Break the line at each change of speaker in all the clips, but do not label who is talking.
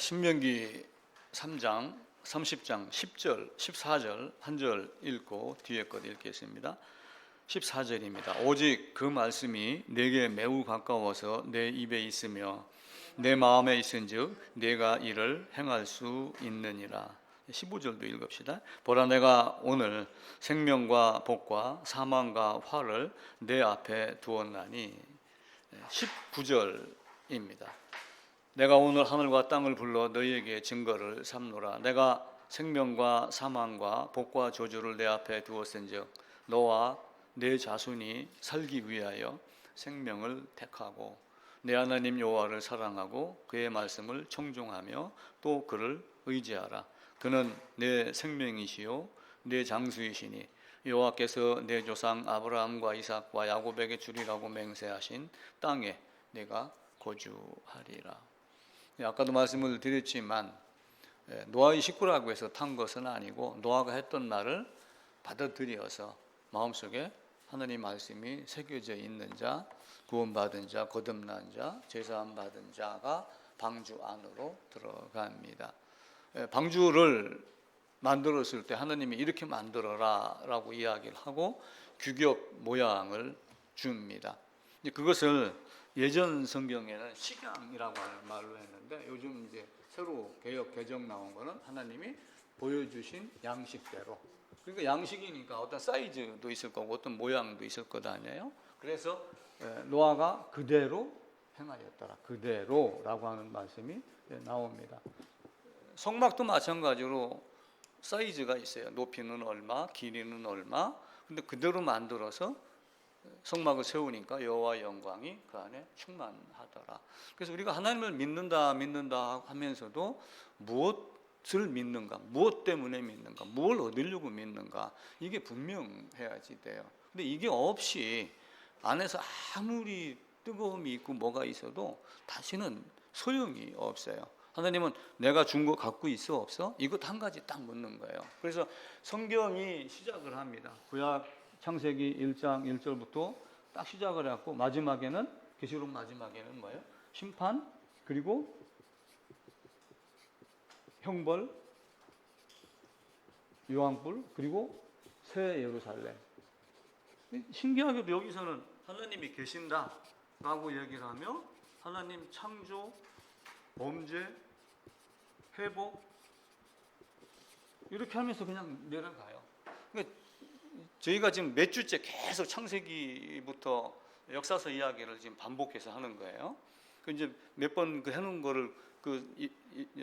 신명기 3장 30장 10절 14절 한 절 읽고 뒤에 것 읽겠습니다. 14절입니다. 오직 그 말씀이 내게 매우 가까워서 내 입에 있으며 내 마음에 있은즉 내가 이를 행할 수 있느니라. 15절도 읽읍시다. 보라, 내가 오늘 생명과 복과 사망과 화를 내 앞에 두었나니. 19절입니다. 내가 오늘 하늘과 땅을 불러 너희에게 증거를 삼노라. 내가 생명과 사망과 복과 저주를 내 앞에 두었은즉 너와 내 자손이 살기 위하여 생명을 택하고 내 하나님 여호와를 사랑하고 그의 말씀을 청종하며 또 그를 의지하라. 그는 내 생명이시요 내 장수이시니 여호와께서 내 조상 아브라함과 이삭과 야곱에게 주리라고 맹세하신 땅에 내가 거주하리라. 아까도 말씀을 드렸지만 노아의 식구라고 해서 탄 것은 아니고 노아가 했던 말을 받아들여서 마음속에 하나님 말씀이 새겨져 있는 자, 구원받은 자, 거듭난 자, 제사함 받은 자가 방주 안으로 들어갑니다. 방주를 만들었을 때 하나님이 이렇게 만들어라 라고 이야기를 하고 규격 모양을 줍니다. 그것을 예전 성경에는 식양이라고 하는 말로 했는데 요즘 이제 새로 개역 개정 나온 거는 하나님이 보여주신 양식대로. 그러니까 양식이니까 어떤 사이즈도 있을 거고 어떤 모양도 있을 것 아니에요. 그래서 노아가 그대로 행하였더라. 그대로라고 하는 말씀이 나옵니다. 성막도 마찬가지로 사이즈가 있어요. 높이는 얼마, 길이는 얼마. 근데 그대로 만들어서 성막을 세우니까 여호와의 영광이 그 안에 충만하더라. 그래서 우리가 하나님을 믿는다 하면서도 무엇을 믿는가, 무엇 때문에 믿는가, 뭘 얻으려고 믿는가, 이게 분명해야지 돼요. 근데 이게 없이 안에서 아무리 뜨거움이 있고 뭐가 있어도 다시는 소용이 없어요. 하나님은 내가 준 거 갖고 있어 없어? 이것 한 가지 딱 묻는 거예요. 그래서 성경이 시작을 합니다. 구약 창세기 1장 1절부터 딱 시작을 해갖고 마지막에는 계시록 마지막에는 뭐예요? 심판, 그리고 형벌, 유황불, 그리고 새 예루살렘. 신기하게도 여기서는 하나님이 계신다라고 얘기를 하며 하나님 창조, 범죄, 회복 이렇게 하면서 그냥 내려가요. 그러니까 저희가 지금 몇 주째 계속 창세기부터 역사서 이야기를 지금 반복해서 하는 거예요. 그 이제 몇 번 그 해놓은 거를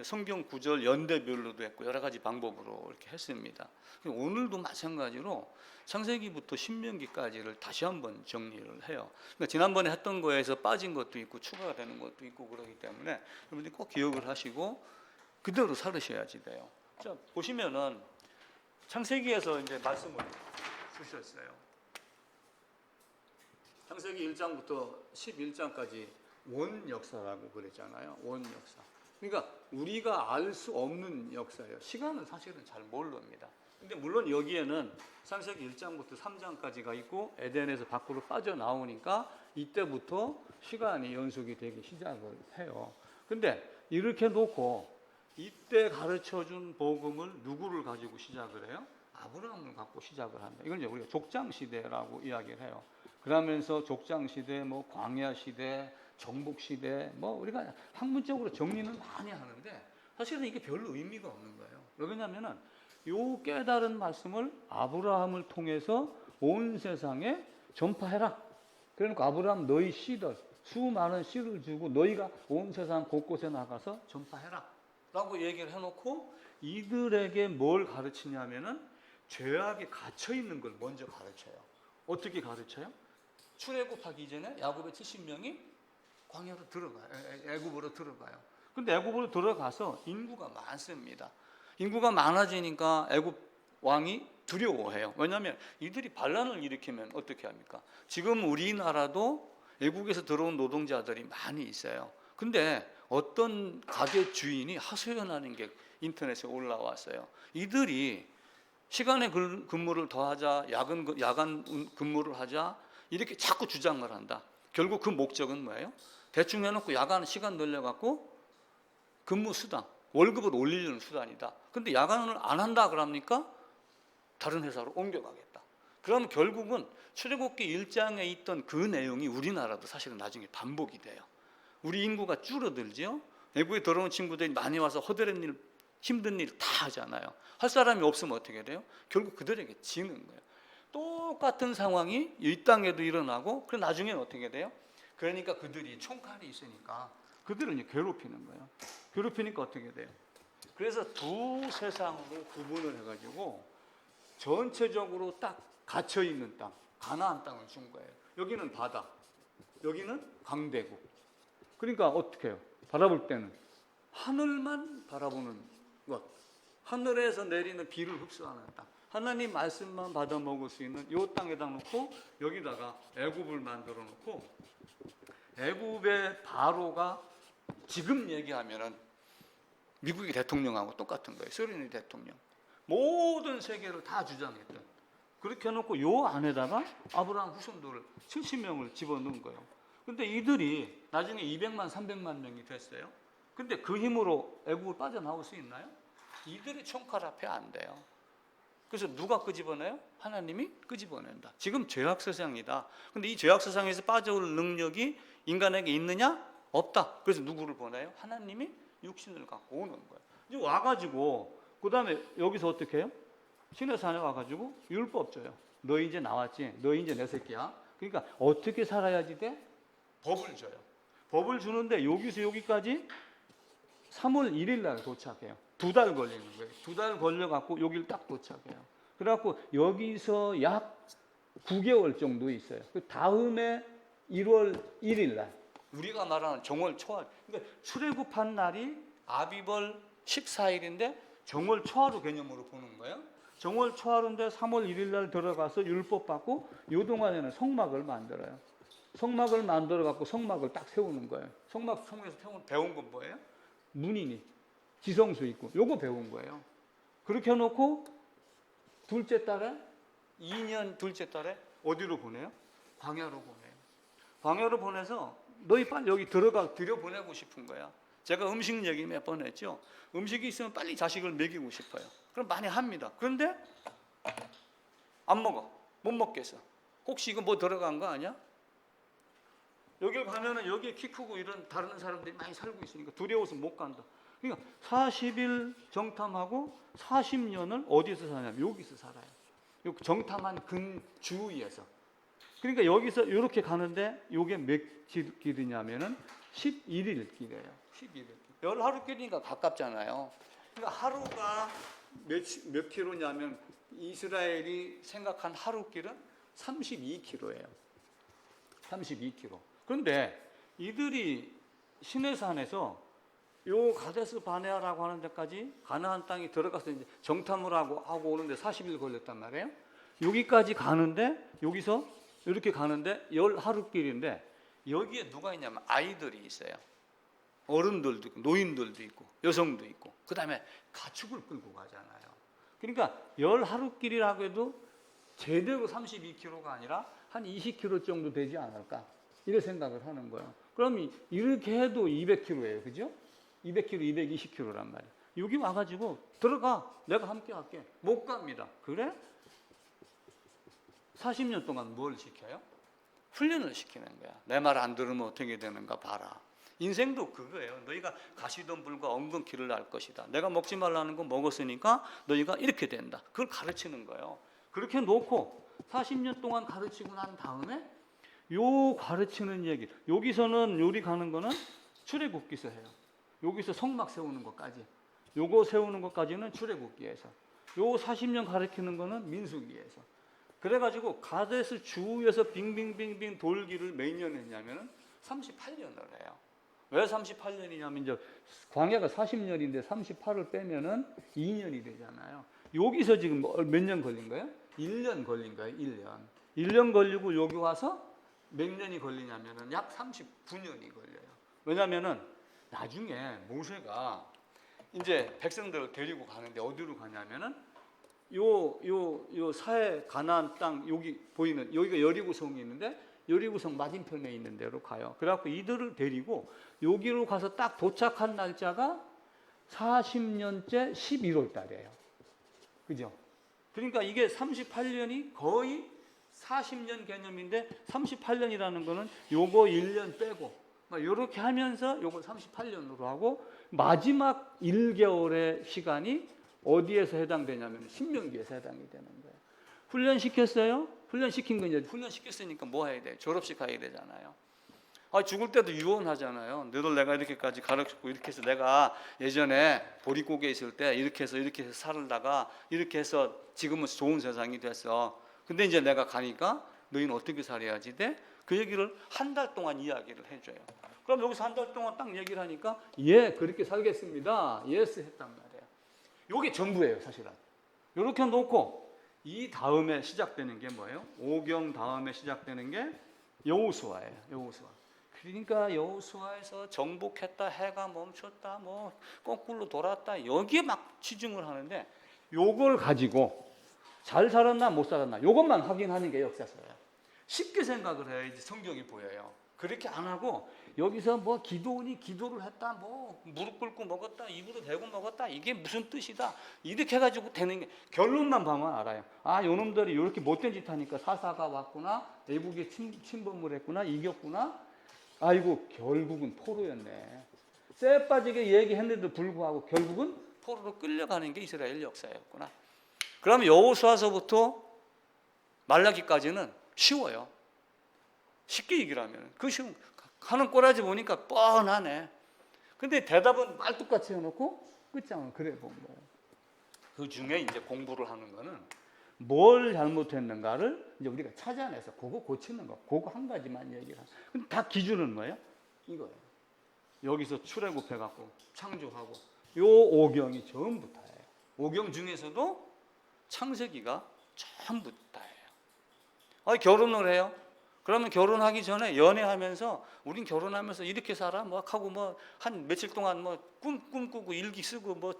성경 구절 연대별로도 했고 여러 가지 방법으로 이렇게 했습니다. 오늘도 마찬가지로 창세기부터 신명기까지를 다시 한번 정리를 해요. 그러니까 지난번에 했던 거에서 빠진 것도 있고 추가가 되는 것도 있고 그러기 때문에 여러분들이 꼭 기억을 하시고 그대로 살으셔야지 돼요. 자, 보시면은 창세기에서 이제 말씀을 주셨어요. 창세기 1장부터 11장까지 원 역사라고 그랬잖아요. 원 역사. 그러니까 우리가 알 수 없는 역사예요. 시간은 사실은 잘 모릅니다. 근데 물론 여기에는 창세기 1장부터 3장까지가 있고 에덴에서 밖으로 빠져나오니까 이때부터 시간이 연속이 되기 시작을 해요. 근데 이렇게 놓고 이때 가르쳐준 복음을 누구를 가지고 시작을 해요? 아브라함을 갖고 시작을 합니다. 이건 이제 우리가 족장 시대라고 이야기를 해요. 그러면서 족장 시대, 뭐 광야 시대, 정복 시대, 뭐 우리가 학문적으로 정리는 많이 하는데 사실은 이게 별로 의미가 없는 거예요. 왜냐하면은 요 깨달은 말씀을 아브라함을 통해서 온 세상에 전파해라. 그러니까 아브라함 너희 씨들 수많은 씨를 주고 너희가 온 세상 곳곳에 나가서 전파해라 라고 얘기를 해놓고 이들에게 뭘 가르치냐면은 죄악에 갇혀 있는 걸 먼저 가르쳐요. 어떻게 가르쳐요? 출애굽하기 이전에 야곱의 70명이 광야로 들어가요. 애굽으로 들어가요. 근데 애굽으로 들어가서 인구가 많습니다. 인구가 많아지니까 애굽 왕이 두려워해요. 왜냐하면 이들이 반란을 일으키면 어떻게 합니까? 지금 우리나라도 애국에서 들어온 노동자들이 많이 있어요. 근데 어떤 가게 주인이 하소연하는 게 인터넷에 올라왔어요. 이들이 시간의 근무를 더하자, 야간 근무를 하자 이렇게 자꾸 주장을 한다. 결국 그 목적은 뭐예요? 대충 해놓고 야간 시간 늘려갖고 근무 수당, 월급을 올리려는 수단이다. 근데 야간을 안 한다 그럽니까? 다른 회사로 옮겨가겠다. 그럼 결국은 출애굽기 1장에 있던 그 내용이 우리나라도 사실은 나중에 반복이 돼요. 우리 인구가 줄어들죠. 외국에 들어온 친구들이 많이 와서 허드렛 일, 힘든 일 다 하잖아요. 할 사람이 없으면 어떻게 돼요? 결국 그들에게 지는 거예요. 똑같은 상황이 이 땅에도 일어나고, 그럼 나중에는 어떻게 돼요? 그러니까 그들이 총칼이 있으니까 그들을 이제 괴롭히는 거예요. 괴롭히니까 어떻게 돼요? 그래서 두 세상으로 구분을 해가지고 전체적으로 딱 갇혀 있는 땅, 가나안 땅을 준 거예요. 여기는 바다, 여기는 강대국. 그러니까 어떻게 해요? 바라볼 때는 하늘만 바라보는 것, 하늘에서 내리는 비를 흡수하는 땅, 하나님 말씀만 받아 먹을 수 있는 이 땅에다 놓고 여기다가 애굽을 만들어 놓고, 애굽의 바로가 지금 얘기하면은 미국의 대통령하고 똑같은 거예요. 소련의 대통령. 모든 세계를 다 주장했던. 그렇게 해놓고 요 안에다가 아브라함 후손들을 70명을 집어넣은 거예요. 근데 이들이 나중에 200만, 300만 명이 됐어요. 근데 그 힘으로 애국을 빠져나올 수 있나요? 이들이 총칼 앞에 안 돼요. 그래서 누가 끄집어내요? 하나님이 끄집어낸다. 지금 죄악세상이다. 근데 이 죄악세상에서 빠져올 능력이 인간에게 있느냐? 없다. 그래서 누구를 보내요? 하나님이 육신을 갖고 오는 거예요. 이제 와가지고 그 다음에 여기서 어떻게 해요? 시내산에 와가지고 율법 줘요. 너 이제 나왔지? 너 이제 내 새끼야. 그러니까 어떻게 살아야지 돼? 법을 줘요. 법을 주는데 여기서 여기까지 3월 1일 날 도착해요. 2달 걸리는 거예요. 2달 걸려갖고 여기를 딱 도착해요. 그래갖고 여기서 약 9개월 정도 있어요. 그 다음에 1월 1일 날 우리가 말하는 정월 초하루. 그러니까 출애굽한 날이 아비벌 14일인데 정월 초하루 개념으로 보는 거예요. 정월 초하루인데 3월 1일 날 들어가서 율법 받고 요 동안에는 성막을 만들어요. 성막을 만들어 갖고 성막을 딱 세우는 거예요. 성막 통해서 배운 건 뭐예요? 문이니 지성수 있고 요거 배운 거예요. 그렇게 해놓고 둘째 달에 2년 둘째 달에 어디로 보내요? 광야로 보내요. 광야로 보내서 너희 빨리 여기 들여보내고 싶은 거야. 제가 음식 얘기 몇 번 했죠. 음식이 있으면 빨리 자식을 먹이고 싶어요. 그럼 많이 합니다. 그런데 안 먹어. 못 먹겠어. 혹시 이거 뭐 들어간 거 아니야? 여기 가면은 여기에 키 크고 이런 다른 사람들이 많이 살고 있으니까 두려워서 못 간다. 그러니까 40일 정탐하고 40년을 어디서 사냐면 여기서 살아요. 정탐한 주위에서. 그러니까 여기서 이렇게 가는데 이게 며칠 길이냐면은 11일 길이에요. 11일 길. 열하루 길이니까 가깝잖아요. 그러니까 하루가 몇 킬로냐면 이스라엘이 생각한 하루 길은 32km예요. 32km. 그런데 이들이 시내산에서 요 가데스 바네아라고 하는 데까지 가나안 땅에 들어가서 이제 정탐을 하고 오는데 40일 걸렸단 말이에요. 여기까지 가는데 여기서 이렇게 가는데 열하루 길인데 여기에 누가 있냐면 아이들이 있어요. 어른들도 있고 노인들도 있고 여성도 있고 그 다음에 가축을 끌고 가잖아요. 그러니까 열하루 길이라고 해도 제대로 32km가 아니라 한 20km 정도 되지 않을까 이런 생각을 하는 거예요. 그럼 이렇게 해도 200km예요. 그죠? 200km, 220km란 말이에요. 여기 와가지고 들어가. 내가 함께 할게. 못 갑니다. 그래? 40년 동안 뭘 시켜요? 훈련을 시키는 거야. 내 말 안 들으면 어떻게 되는가 봐라. 인생도 그거예요. 너희가 가시던 불과 엉겅퀴를 날 것이다. 내가 먹지 말라는 거 먹었으니까 너희가 이렇게 된다. 그걸 가르치는 거예요. 그렇게 놓고 40년 동안 가르치고 난 다음에 요 가르치는 얘기. 여기서는 요리 가는 거는 출애굽기서 해요. 여기서 성막 세우는 것까지. 요거 세우는 것까지는 출애굽기에서. 요 40년 가르치는 거는 민수기에서. 그래가지고 가데스 주위에서 빙빙빙빙 돌기를 몇 년 했냐면은 38년을 해요. 왜 38년이냐면 이제 광야가 40년인데 38을 빼면은 2년이 되잖아요. 여기서 지금 몇 년 걸린 거예요? 1년 걸린 거예요. 1년. 1년 걸리고 여기 와서 몇 년이 걸리냐면은 약 39년이 걸려요. 왜냐면은 나중에 모세가 이제 백성들을 데리고 가는데 어디로 가냐면은 요 사해 가나안 땅 여기 보이는 여기가 여리고성이 있는데 여리고성 맞은편에 있는 데로 가요. 그래갖고 이들을 데리고 여기로 가서 딱 도착한 날짜가 40년째 11월 달이에요. 그죠? 그러니까 이게 38년이 거의 40년 개념인데 38년이라는 거는 요거 1년 빼고 이렇게 하면서 요걸 38년으로 하고 마지막 1개월의 시간이 어디에서 해당되냐면 신명기에서 해당이 되는 거예요. 훈련시켰어요? 훈련시킨 거 이제 훈련시켰으니까 뭐 해야 돼? 졸업식 가야 되잖아요. 죽을 때도 유언하잖아요. 너들 내가 이렇게까지 가르쳤고 이렇게 해서 내가 예전에 보릿고개 있을 때 이렇게 해서 살다가 이렇게 해서 지금은 좋은 세상이 됐어. 근데 이제 내가 가니까 너희는 어떻게 살아야지 돼? 그 얘기를 한 달 동안 이야기를 해줘요. 그럼 여기서 한 달 동안 딱 얘기를 하니까 예 그렇게 살겠습니다. 예스 했단 말이에요. 이게 전부예요 사실은. 이렇게 놓고 이 다음에 시작되는 게 뭐예요? 오경 다음에 시작되는 게 여호수아예요. 여호수아. 그러니까 여호수아에서 정복했다, 해가 멈췄다, 뭐 거꾸로 돌았다 여기에 막 치중을 하는데 요걸 가지고 잘 살았나 못 살았나 요것만 확인하는 게 역사서예요. 쉽게 생각을 해야지 성경이 보여요. 그렇게 안 하고 여기서 뭐 기도원이 기도를 했다, 뭐 무릎 꿇고 먹었다, 입으로 대고 먹었다 이게 무슨 뜻이다 이렇게 해가지고 되는 게 결론만 보면 알아요. 요놈들이 이렇게 못된 짓 하니까 사사가 왔구나, 내국에 침범을 했구나, 이겼구나. 아이고 결국은 포로였네. 쇠 빠지게 얘기했는데도 불구하고 결국은 포로로 끌려가는 게 이스라엘 역사였구나. 그러면 여호수아서부터 말라기까지는 쉬워요. 쉽게 얘기를 하면 그 쉬운 하는 꼬라지 보니까 뻔하네. 근데 대답은 말뚝같이 해놓고 끝장은 그래 본 거예요. 그 중에 이제 공부를 하는 거는 뭘 잘못했는가를 이제 우리가 찾아내서 그거 고치는 거, 그거 한 가지만 얘기를 하는. 근데 다 기준은 뭐예요? 이거예요. 여기서 출애굽해갖고 창조하고 요 오경이 전부 다예요. 오경 중에서도 창세기가 전부 다예요. 결혼을 해요. 그러면 결혼하기 전에 연애하면서 우린 결혼하면서 이렇게 살아 뭐 하고 뭐 한 며칠 동안 뭐 꿈꾸고 일기 쓰고 뭐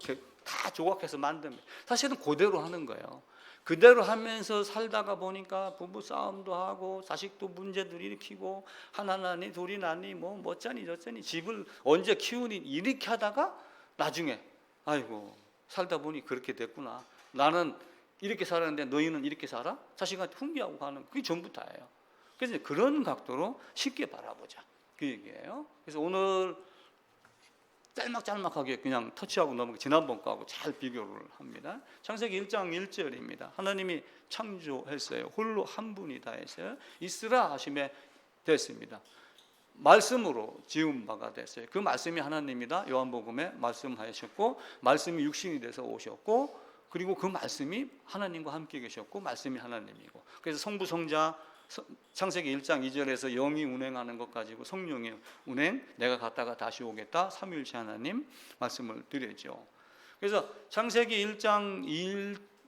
다 조각해서 만듭니다. 사실은 그대로 하는 거예요. 그대로 하면서 살다가 보니까 부부 싸움도 하고 자식도 문제들 일으키고 하나 나니 둘이 나니 뭐 어쩌니 저쩌니 집을 언제 키우니 이렇게 하다가 나중에 아이고 살다 보니 그렇게 됐구나. 나는 이렇게 살았는데 너희는 이렇게 살아? 자식한테 훈계하고 가는 그게 전부 다예요. 그래서 그런 각도로 쉽게 바라보자 그 얘기예요. 그래서 오늘 짤막하게 그냥 터치하고 넘어가 지난번 거하고 잘 비교를 합니다. 창세기 1장 1절입니다. 하나님이 창조했어요. 홀로 한 분이 다 했어요. 있으라 하심에 됐습니다. 말씀으로 지은 바가 됐어요. 그 말씀이 하나님이다. 요한복음에 말씀하셨고 말씀이 육신이 돼서 오셨고 그리고 그 말씀이 하나님과 함께 계셨고 말씀이 하나님이고 그래서 성부 성자 창세기 1장 2절에서 영이 운행하는 것 가지고 성령의 운행 내가 갔다가 다시 오겠다 삼위일체 하나님 말씀을 드렸죠. 그래서 창세기 1장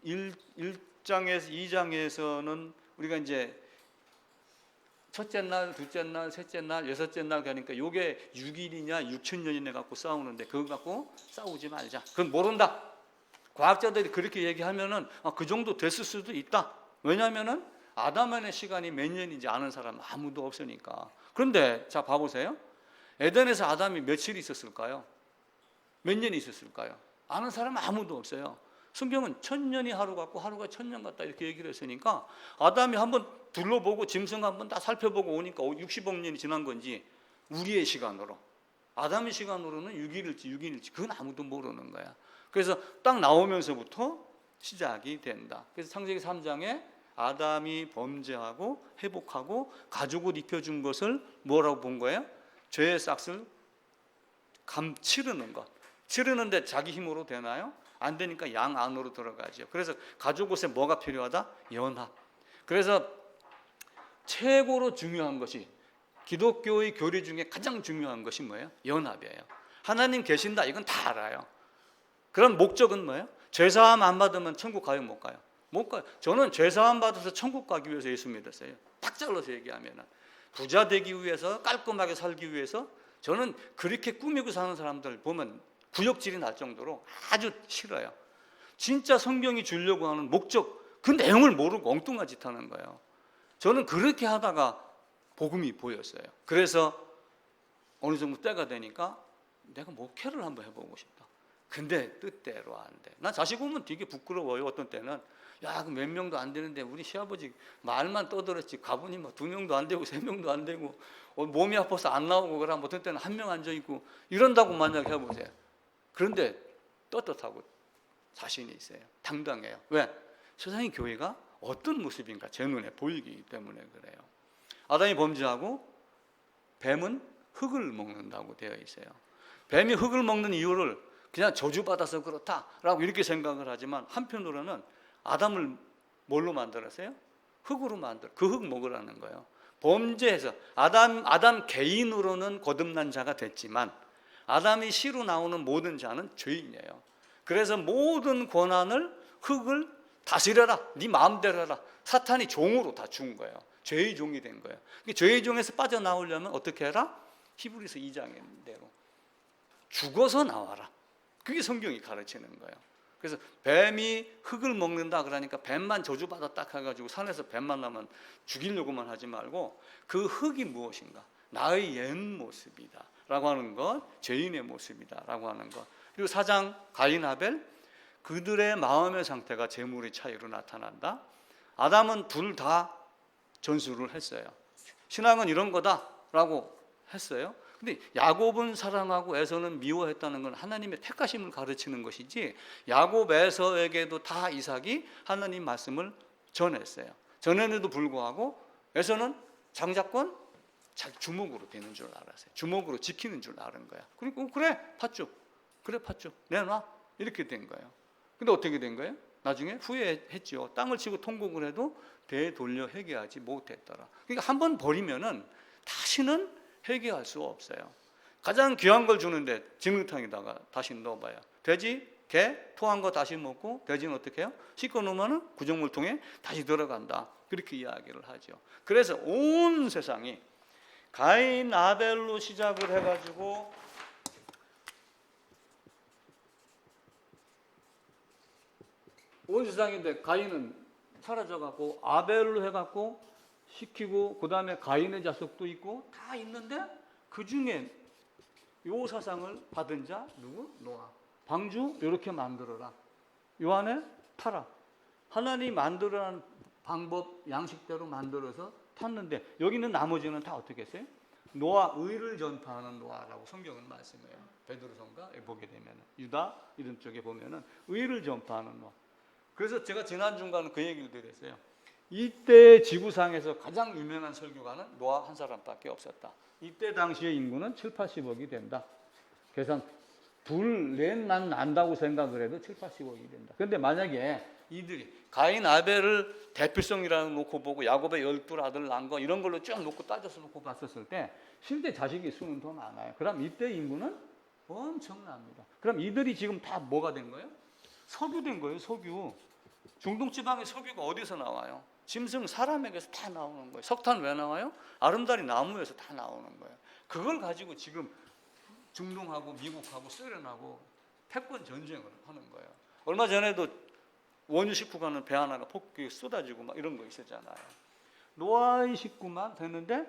1장에서 2장에서는 우리가 이제 첫째 날, 둘째 날, 셋째 날, 여섯째 날 가니까 요게 6일이냐 6천년이냐 갖고 싸우는데 그거 갖고 싸우지 말자. 그건 모른다. 과학자들이 그렇게 얘기하면은 그 정도 됐을 수도 있다. 왜냐하면은 아담의 시간이 몇 년인지 아는 사람 아무도 없으니까. 그런데 자 봐보세요. 에덴에서 아담이 며칠 있었을까요? 몇 년이 있었을까요? 아는 사람 아무도 없어요. 성경은 1000년이 하루 같고 하루가 1000년 같다 이렇게 얘기를 했으니까 아담이 한번 둘러보고 짐승 한번 다 살펴보고 오니까 60억 년이 지난 건지 우리의 시간으로 아담의 시간으로는 6일일지 그건 아무도 모르는 거야. 그래서 딱 나오면서부터 시작이 된다. 그래서 창세기 3장에 아담이 범죄하고 회복하고 가죽을 입혀준 것을 뭐라고 본 거예요? 죄의 싹을 치르는 것. 치르는데 자기 힘으로 되나요? 안 되니까 양 안으로 들어가죠. 그래서 가죽옷에 뭐가 필요하다? 연합. 그래서 최고로 중요한 것이 기독교의 교리 중에 가장 중요한 것이 뭐예요? 연합이에요. 하나님 계신다 이건 다 알아요. 그런 목적은 뭐예요? 죄사함 안 받으면 천국 가요 못 가요? 못 가요. 저는 죄사함 받아서 천국 가기 위해서 예수 믿었어요. 딱 잘라서 얘기하면 부자 되기 위해서 깔끔하게 살기 위해서 저는 그렇게 꾸미고 사는 사람들 보면 구역질이 날 정도로 아주 싫어요. 진짜 성경이 주려고 하는 목적 그 내용을 모르고 엉뚱한 짓 하는 거예요. 저는 그렇게 하다가 복음이 보였어요. 그래서 어느 정도 때가 되니까 내가 목회를 한번 해보고 싶다. 근데 뜻대로 안 돼. 난 자식 보면 되게 부끄러워요. 어떤 때는 야, 그 몇 명도 안 되는데 우리 시아버지 말만 떠들었지 가보니 뭐 2명도 안 되고 3명도 안 되고 몸이 아파서 안 나오고 그러면 어떤 때는 1명 앉아 있고 이런다고 만약 해보세요. 그런데 떳떳하고 자신이 있어요. 당당해요. 왜? 세상의 교회가 어떤 모습인가 제 눈에 보이기 때문에 그래요. 아담이 범죄하고 뱀은 흙을 먹는다고 되어 있어요. 뱀이 흙을 먹는 이유를 그냥 저주받아서 그렇다라고 이렇게 생각을 하지만 한편으로는 아담을 뭘로 만들었어요? 흙으로 만들어. 그 흙 먹으라는 거예요. 범죄해서 아담 개인으로는 거듭난 자가 됐지만 아담이 씨로 나오는 모든 자는 죄인이에요. 그래서 모든 권한을 흙을 다스려라. 네 마음대로 해라. 사탄이 종으로 다 준 거예요. 죄의 종이 된 거예요. 죄의 종에서 빠져나오려면 어떻게 해라? 히브리서 2장의 대로 죽어서 나와라. 그게 성경이 가르치는 거예요. 그래서 뱀이 흙을 먹는다 그러니까 뱀만 저주받았다 해가지고 산에서 뱀만 나면 죽이려고만 하지 말고 그 흙이 무엇인가? 나의 옛 모습이다 라고 하는 것, 죄인의 모습이다 라고 하는 것. 그리고 4장 가인 아벨, 그들의 마음의 상태가 재물의 차이로 나타난다. 아담은 둘 다 전수를 했어요. 신앙은 이런 거다라고 했어요. 근데 야곱은 사랑하고 에서는 미워했다는 건 하나님의 택하심을 가르치는 것이지 야곱 에서에게도 다 이삭이 하나님 말씀을 전했어요. 전했는데도 불구하고 에서는 장자권 자기 주먹으로 되는 줄 알았어요. 주먹으로 지키는 줄 아는 거야. 그리고 그래 팥죽, 그래 팥죽 내놔 이렇게 된 거예요. 근데 어떻게 된 거예요? 나중에 후회했죠. 땅을 치고 통곡을 해도 되돌려 회개하지 못했더라. 그러니까 한번 버리면은 다시는 회개할 수 없어요. 가장 귀한 걸 주는데 진흙탕에다가 다시 넣어봐요. 돼지, 개, 토한 거 다시 먹고 돼지는 어떻게 해요? 씻고 놓으면 구정물통에 다시 들어간다. 그렇게 이야기를 하죠. 그래서 온 세상이 가인 아벨로 시작을 해가지고 온 세상인데 가인은 사라져갖고 아벨로 해갖고 시키고 그 다음에 가인의 자식도 있고 다 있는데 그 중에 요 사상을 받은 자 누구? 노아. 방주 이렇게 만들어라. 요 안에 타라. 하나님 만들어낸 방법 양식대로 만들어서 탔는데 여기는 나머지는 다 어떻게 했어요? 노아 의를 전파하는 노아라고 성경은 말씀해요. 베드로성가에 보게 되면 유다 이런 쪽에 보면은 의를 전파하는 노아. 그래서 제가 지난 주간 그 얘기를 드렸어요. 이때 지구상에서 가장 유명한 설교가는 노아 한 사람밖에 없었다. 이때 당시의 인구는 7, 80억이 된다. 계산 둘넷만 난다고 생각을 해도 7, 80억이 된다. 그런데 만약에 이들이 가인 아벨을 대표성이라고 놓고 보고 야곱의 12아들 난 거 이런 걸로 쭉 놓고 따져서 놓고 봤었을 때 실제 자식이 수는 더 많아요. 그럼 이때 인구는 엄청납니다. 그럼 이들이 지금 다 뭐가 된 거예요? 석유 된 거예요. 석유. 중동 지방의 석유가 어디서 나와요? 짐승 사람에게서 다 나오는 거예요. 석탄 왜 나와요? 아름다리 나무에서 다 나오는 거예요. 그걸 가지고 지금 중동하고 미국하고 소련하고 패권 전쟁을 하는 거예요. 얼마 전에도 원유 식구 가는 배 하나가 폭격이 쏟아지고 막 이런 거 있었잖아요. 노아의 식구만 됐는데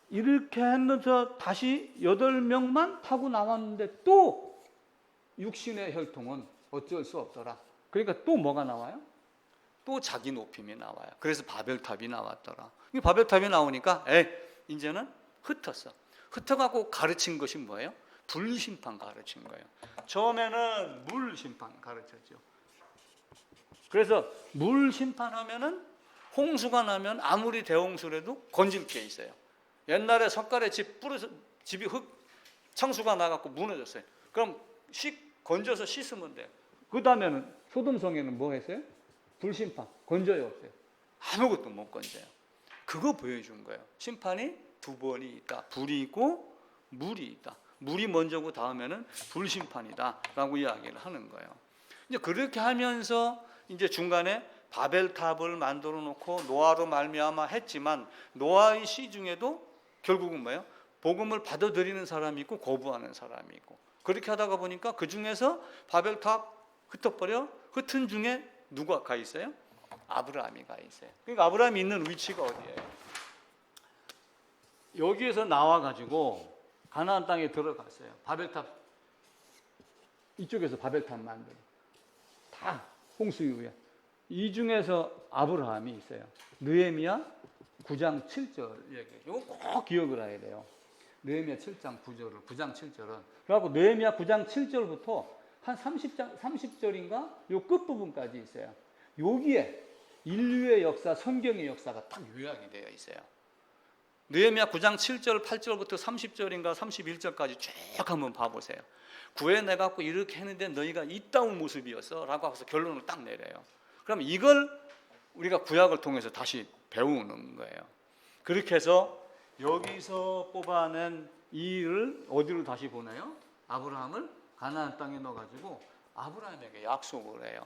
이렇게 했는데 다시 8명만 타고 나왔는데 또 육신의 혈통은 어쩔 수 없더라. 그러니까 또 뭐가 나와요? 또 자기 높임이 나와요. 그래서 바벨탑이 나왔더라. 이 바벨탑이 나오니까 이제는 흩었어. 흩어갖고 가르친 것이 뭐예요? 불심판 가르친 거예요. 처음에는 물심판 가르쳤죠. 그래서 물심판하면은 홍수가 나면 아무리 대홍수라도 건질 게 있어요. 옛날에 석가래 집 뿌려서 집이 창수가 나갖고 무너졌어요. 그럼 건져서 씻으면 돼요. 그 다음에는 소돔성에는 뭐 했어요? 불심판 건져요 없어요? 아무것도 못 건져요. 그거 보여준 거예요. 심판이 두 번이 있다. 불이 있고 물이 있다. 물이 먼저고 다음에는 불심판이다라고 이야기를 하는 거예요. 이제 그렇게 하면서 이제 중간에 바벨탑을 만들어 놓고 노아로 말미암아 했지만 노아의 시 중에도 결국은 뭐예요? 복음을 받아들이는 사람이 있고 거부하는 사람이 있고 그렇게 하다가 보니까 그 중에서 바벨탑 흩어버려 흩은 중에 누가 가 있어요? 아브라함이 가 있어요. 그러니까 아브라함이 있는 위치가 어디예요? 여기에서 나와가지고 가나안 땅에 들어갔어요. 바벨탑 이쪽에서 바벨탑 만들어. 다 홍수 이후에. 이 중에서 아브라함이 있어요. 느헤미야 9장 7절 얘기. 이거 꼭 기억을 해야 돼요. 느헤미야 7장 7절은. 그래갖고 느헤미야 9장 7절부터 한 30절인가? 요 끝부분까지 있어요. 여기에 인류의 역사, 성경의 역사가 딱 요약이 되어 있어요. 느헤미야 9장 7절, 8절부터 30절인가 31절까지 쭉 한번 봐보세요. 구해내갖고 이렇게 했는데 너희가 이따운 모습이었어 라고 하면서 결론을 딱 내려요. 그럼 이걸 우리가 구약을 통해서 다시 배우는 거예요. 그렇게 해서 여기서 뽑아낸 이를 어디로 다시 보내요? 아브라함을 가나안 땅에 넣어가지고 아브라함에게 약속을 해요.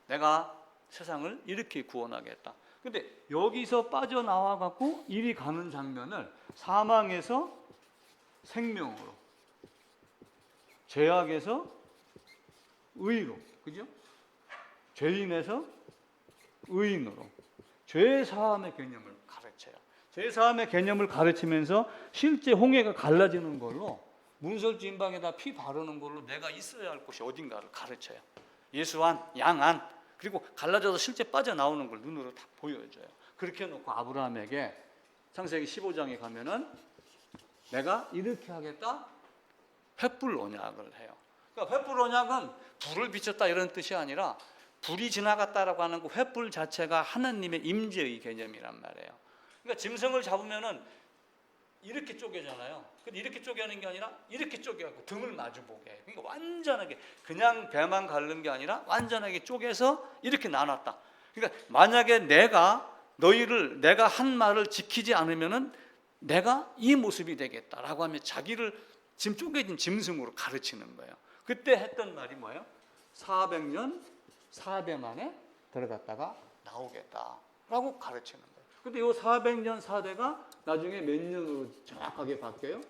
내가 세상을 이렇게 구원하겠다. 근데 여기서 빠져나와갖고 이리 가는 장면을 사망에서 생명으로, 죄악에서 의로, 그죠? 죄인에서 의인으로, 죄 사함의 개념을 가르쳐요. 죄 사함의 개념을 가르치면서 실제 홍해가 갈라지는 걸로 문설주 임방에다 피 바르는 걸로 내가 있어야 할 곳이 어딘가를 가르쳐요. 예수안, 양안, 그리고 갈라져서 실제 빠져나오는 걸 눈으로 다 보여줘요. 그렇게 해놓고 아브라함에게 창세기 15장에 가면은 내가 이렇게 하겠다, 횃불 언약을 해요. 그러니까 횃불 언약은 불을 비췄다 이런 뜻이 아니라 불이 지나갔다라고 하는 그 횃불 자체가 하나님의 임재의 개념이란 말이에요. 그러니까 짐승을 잡으면은 이렇게 쪼개잖아요. 근데 이렇게 쪼개는 게 아니라 이렇게 쪼개갖고 등을 마주보게 해요. 그러니까 완전하게 그냥 배만 가른 게 아니라 완전하게 쪼개서 이렇게 나눴다. 그러니까 만약에 내가 한 말을 지키지 않으면은 내가 이 모습이 되겠다라고 하면 자기를 지금 쪼개진 짐승으로 가르치는 거예요. 그때 했던 말이 뭐예요? 400년 4대 만에 들어갔다가 나오겠다라고 가르치는 거예요. 근데 이 400년 4대가 나중에 몇 년으로 정확하게 바뀌어요?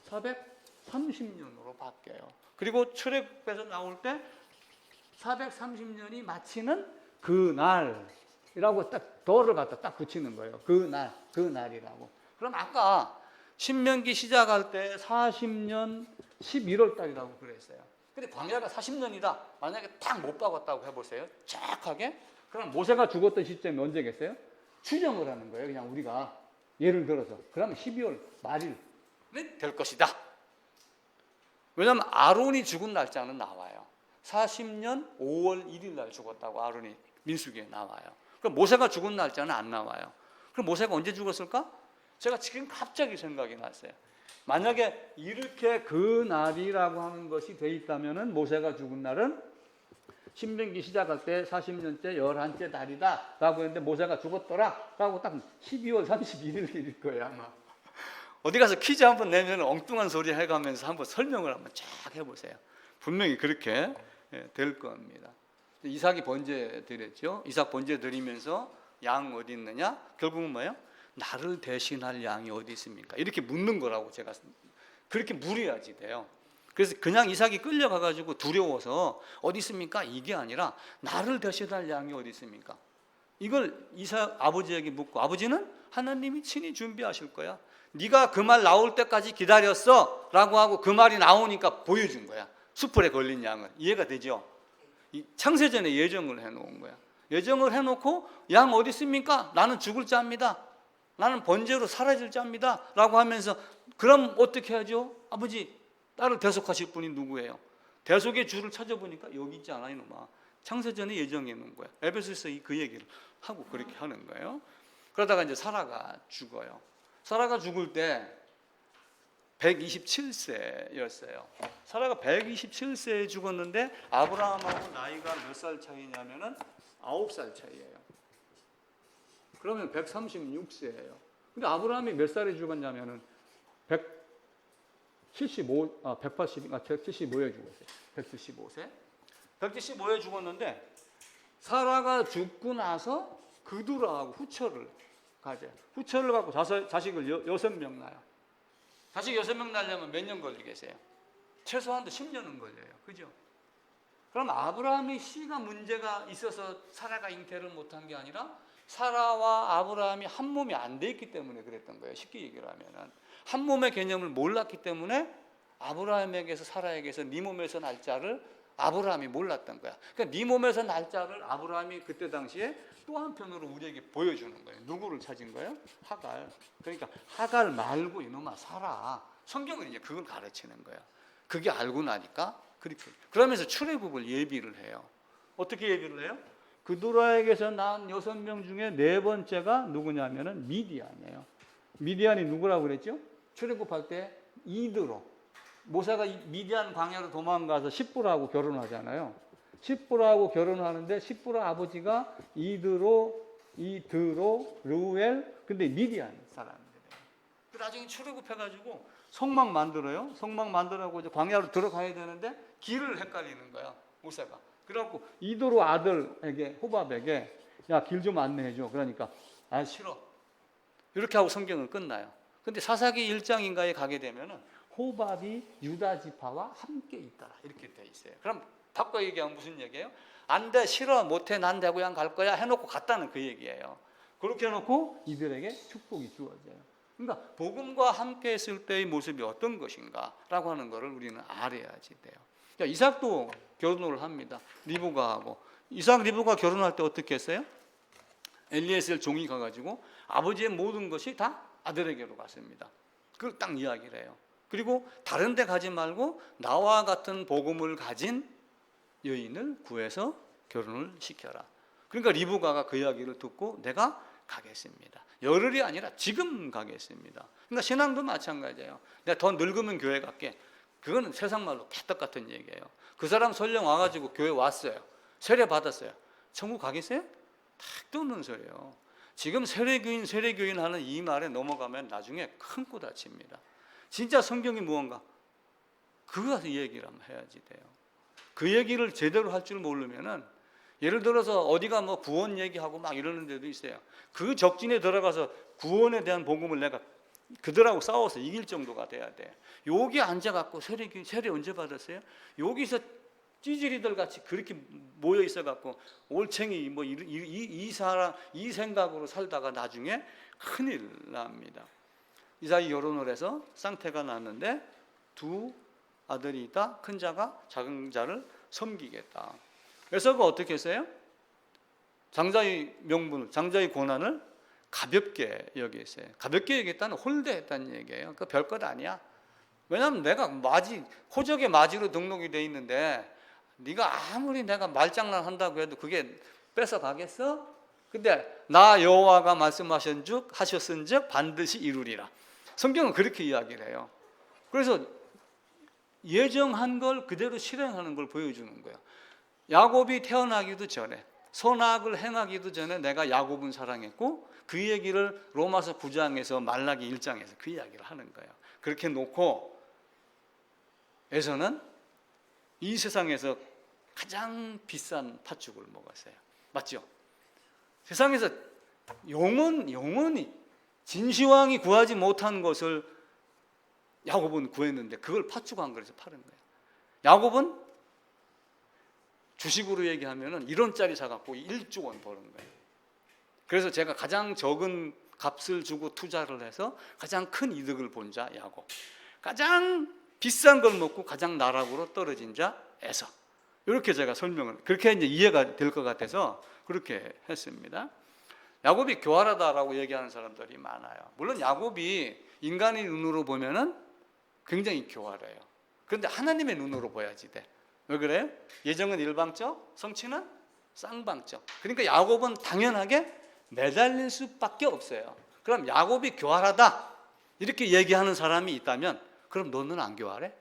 430년으로 바뀌어요. 그리고 출애굽에서 나올 때 430년이 마치는 그 날이라고 딱 덜을 갖다 딱 붙이는 거예요. 그 날이라고. 그럼 아까 신명기 시작할 때 40년 11월 달이라고 그랬어요. 근데 광야가 40년이다. 만약에 딱 못 박았다고 해보세요. 정확하게. 그럼 모세가 죽었던 시점이 언제겠어요? 추정을 하는 거예요. 그냥 우리가 예를 들어서. 그러면 12월 말일 될 것이다. 왜냐하면 아론이 죽은 날짜는 나와요. 40년 5월 1일 날 죽었다고 아론이 민수기에 나와요. 그럼 모세가 죽은 날짜는 안 나와요. 그럼 모세가 언제 죽었을까? 제가 지금 갑자기 생각이 났어요. 만약에 이렇게 그 날이라고 하는 것이 돼 있다면은 모세가 죽은 날은 신명기 시작할 때 40년째 11째 달이다 라고 했는데 모세가 죽었더라 라고 딱 12월 31일일 거예요 아마. 어디 가서 퀴즈 한번 내면 엉뚱한 소리 해가면서 한번 설명을 한번 쫙 해보세요. 분명히 그렇게 될 겁니다. 이삭이 번제 드렸죠. 이삭 번제 드리면서 양 어디 있느냐? 결국은 뭐예요? 나를 대신할 양이 어디 있습니까? 이렇게 묻는 거라고 제가 그렇게 물어야지 돼요. 그래서 그냥 이삭이 끌려가가지고 두려워서 어디 있습니까? 이게 아니라 나를 대신할 양이 어디 있습니까? 이걸 이삭 아버지에게 묻고 아버지는 하나님이 친히 준비하실 거야. 네가 그 말 나올 때까지 기다렸어 라고 하고 그 말이 나오니까 보여준 거야. 수풀에 걸린 양을. 이해가 되죠? 창세전에 예정을 해놓은 거야. 예정을 해놓고 양 어디 있습니까? 나는 죽을 자입니다. 나는 번제로 사라질 자입니다 라고 하면서 그럼 어떻게 하죠? 아버지 나를 대속하실 분이 누구예요? 대속의 주를 찾아보니까 여기 있지 않아 이놈아. 창세전에 예정해 놓은 거야. 에베소서 그 얘기를 하고 그렇게 하는 거예요. 그러다가 이제 사라가 죽어요. 사라가 죽을 때 127세였어요. 사라가 127세에 죽었는데 아브라함하고 나이가 몇 살 차이냐면은 9살 차이예요. 그러면 136세예요. 근데 아브라함이 몇 살에 죽었냐면은 175에 죽었어요. 175세. 175에 죽었는데 사라가 죽고 나서 그두라하고 후처를 가져요. 후처를 갖고 자식을 6명 낳아요. 자식 6명 낳으려면 몇 년 걸리겠어요? 최소한도 10년은 걸려요. 그죠? 그럼 아브라함의 씨가 문제가 있어서 사라가 잉태를 못한 게 아니라 사라와 아브라함이 한 몸이 안 돼 있기 때문에 그랬던 거예요. 쉽게 얘기를 하면은 한 몸의 개념을 몰랐기 때문에 아브라함에게서 사라에게서 네 몸에서 날 자를 아브라함이 몰랐던 거야. 그러니까 네 몸에서 날짜를 아브라함이 그때 당시에 또 한편으로 우리에게 보여주는 거예요. 누구를 찾은 거예요? 하갈. 그러니까 하갈 말고 이놈아 살아. 성경은 이제 그걸 가르치는 거야. 그게 알고 나니까 그렇게. 그러면서 출애굽을 예비를 해요. 어떻게 예비를 해요? 그드라에게서 낳은 6명 중에 4번째가 누구냐면은 미디안이에요. 미디안이 누구라고 그랬죠? 출애굽할 때 이드로. 모세가 미디안 광야로 도망가서 십부라하고 결혼하잖아요. 십부라하고 결혼하는데 십부라 아버지가 이드로, 르우엘, 근데 미디안 사람들이에요. 나중에 출애굽해가지고 성막 만들어요. 성막 만들라고 이제 광야로 들어가야 되는데 길을 헷갈리는 거야, 모세가. 그래갖고 이도로 아들에게, 호밥에게, 야, 길 좀 안내해줘. 그러니까 아, 싫어. 이렇게 하고 성경은 끝나요. 근데 사사기 1장인가에 가게 되면은 호밥이 유다 지파와 함께 있더라, 이렇게 돼 있어요. 그럼 바꿔 얘기하면 무슨 얘기예요? 안 돼, 싫어, 못해, 난 대구양 갈 거야 해놓고 갔다는 그 얘기예요. 그렇게 해놓고 이들에게 축복이 주어져요. 그러니까 복음과 함께 했을 때의 모습이 어떤 것인가라고 하는 것을 우리는 알아야지 돼요. 그러니까 이삭도 결혼을 합니다. 리브가하고. 이삭 리브가 결혼할 때 어떻게 했어요? 엘리에셀 종이 가가지고 아버지의 모든 것이 다 아들에게로 갔습니다. 그걸 딱 이야기를 해요. 그리고 다른 데 가지 말고 나와 같은 복음을 가진 여인을 구해서 결혼을 시켜라. 그러니까 리브가가 그 이야기를 듣고 내가 가겠습니다. 열흘이 아니라 지금 가겠습니다. 그러니까 신앙도 마찬가지예요. 내가 더 늙으면 교회 갈게. 그거는 세상 말로 개떡 같은 얘기예요. 그 사람 설령 와가지고 교회 왔어요. 세례 받았어요. 천국 가겠어요? 탁도 없는 소리예요. 지금 세례교인 하는 이 말에 넘어가면 나중에 큰 꼬 다칩니다. 진짜 성경이 무언가 그거 가서 얘기를 한번 해야지 돼요. 그 얘기를 제대로 할 줄 모르면은, 예를 들어서 어디가 뭐 구원 얘기하고 막 이러는 데도 있어요. 그 적진에 들어가서 구원에 대한 복음을 내가 그들하고 싸워서 이길 정도가 돼야 돼. 여기 앉아갖고 세례 언제 받았어요? 여기서 찌질이들 같이 그렇게 모여 있어갖고 올챙이 뭐 이 사람 이 생각으로 살다가 나중에 큰일 납니다. 이삭이 결혼을 해서 쌍태가 낳았는데 두 아들이 있다. 큰 자가 작은 자를 섬기겠다. 그래서 그 어떻게 했어요? 장자의 명분을, 장자의 고난을 가볍게 여겼어요. 가볍게 여겼다는 홀대했다는 얘기예요. 그 별것 아니야. 왜냐하면 내가 호적의 마지로 등록이 돼 있는데 네가 아무리 내가 말장난 한다고 해도 그게 뺏어가겠어? 근데 나 여호와가 하셨은즉 반드시 이루리라. 성경은 그렇게 이야기를 해요. 그래서 예정한 걸 그대로 실행하는 걸 보여주는 거예요. 야곱이 태어나기도 전에, 선악을 행하기도 전에 내가 야곱은 사랑했고, 그 얘기를 로마서 9장에서 말라기 1장에서 그 이야기를 하는 거예요. 그렇게 놓고 에서는 이 세상에서 가장 비싼 팥죽을 먹었어요. 맞죠? 세상에서 영원히 진시황이 구하지 못한 것을 야곱은 구했는데 그걸 팥죽 한 그릇에 파는 거예요. 야곱은 주식으로 얘기하면 1원짜리 사갖고 1조 원 버는 거예요. 그래서 제가 가장 적은 값을 주고 투자를 해서 가장 큰 이득을 본 자 야곱, 가장 비싼 걸 먹고 가장 나락으로 떨어진 자 에서. 이렇게 제가 설명을, 그렇게 이제 이해가 될 것 같아서 그렇게 했습니다. 야곱이 교활하다라고 얘기하는 사람들이 많아요. 물론 야곱이 인간의 눈으로 보면은 굉장히 교활해요. 그런데 하나님의 눈으로 봐야지 돼. 왜 그래요? 예정은 일방적, 성취는 쌍방적. 그러니까 야곱은 당연하게 매달릴 수밖에 없어요. 그럼 야곱이 교활하다 이렇게 얘기하는 사람이 있다면, 그럼 너는 안 교활해?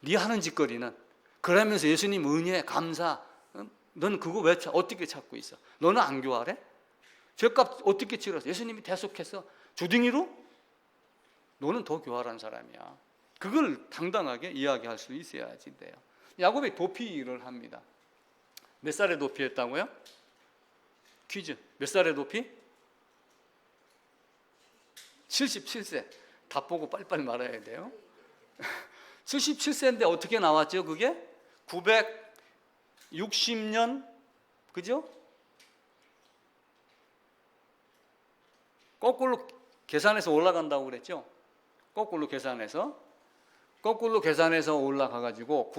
네 하는 짓거리는, 그러면서 예수님 은혜, 감사, 너는 그거 왜 어떻게 찾고 있어? 너는 안 교활해? 죄값 어떻게 치렀어? 예수님이 대속했어. 주둥이로? 너는 더 교활한 사람이야. 그걸 당당하게 이야기할 수 있어야지 돼요. 야곱이 도피를 합니다. 몇 살에 도피했다고요? 퀴즈. 몇 살에 도피? 77세. 다 보고 빨리빨리 말해야 돼요. 77세인데 어떻게 나왔죠? 그게 960년, 그죠? 거꾸로 계산해서 올라간다고 그랬죠? 거꾸로 계산해서 올라가가지고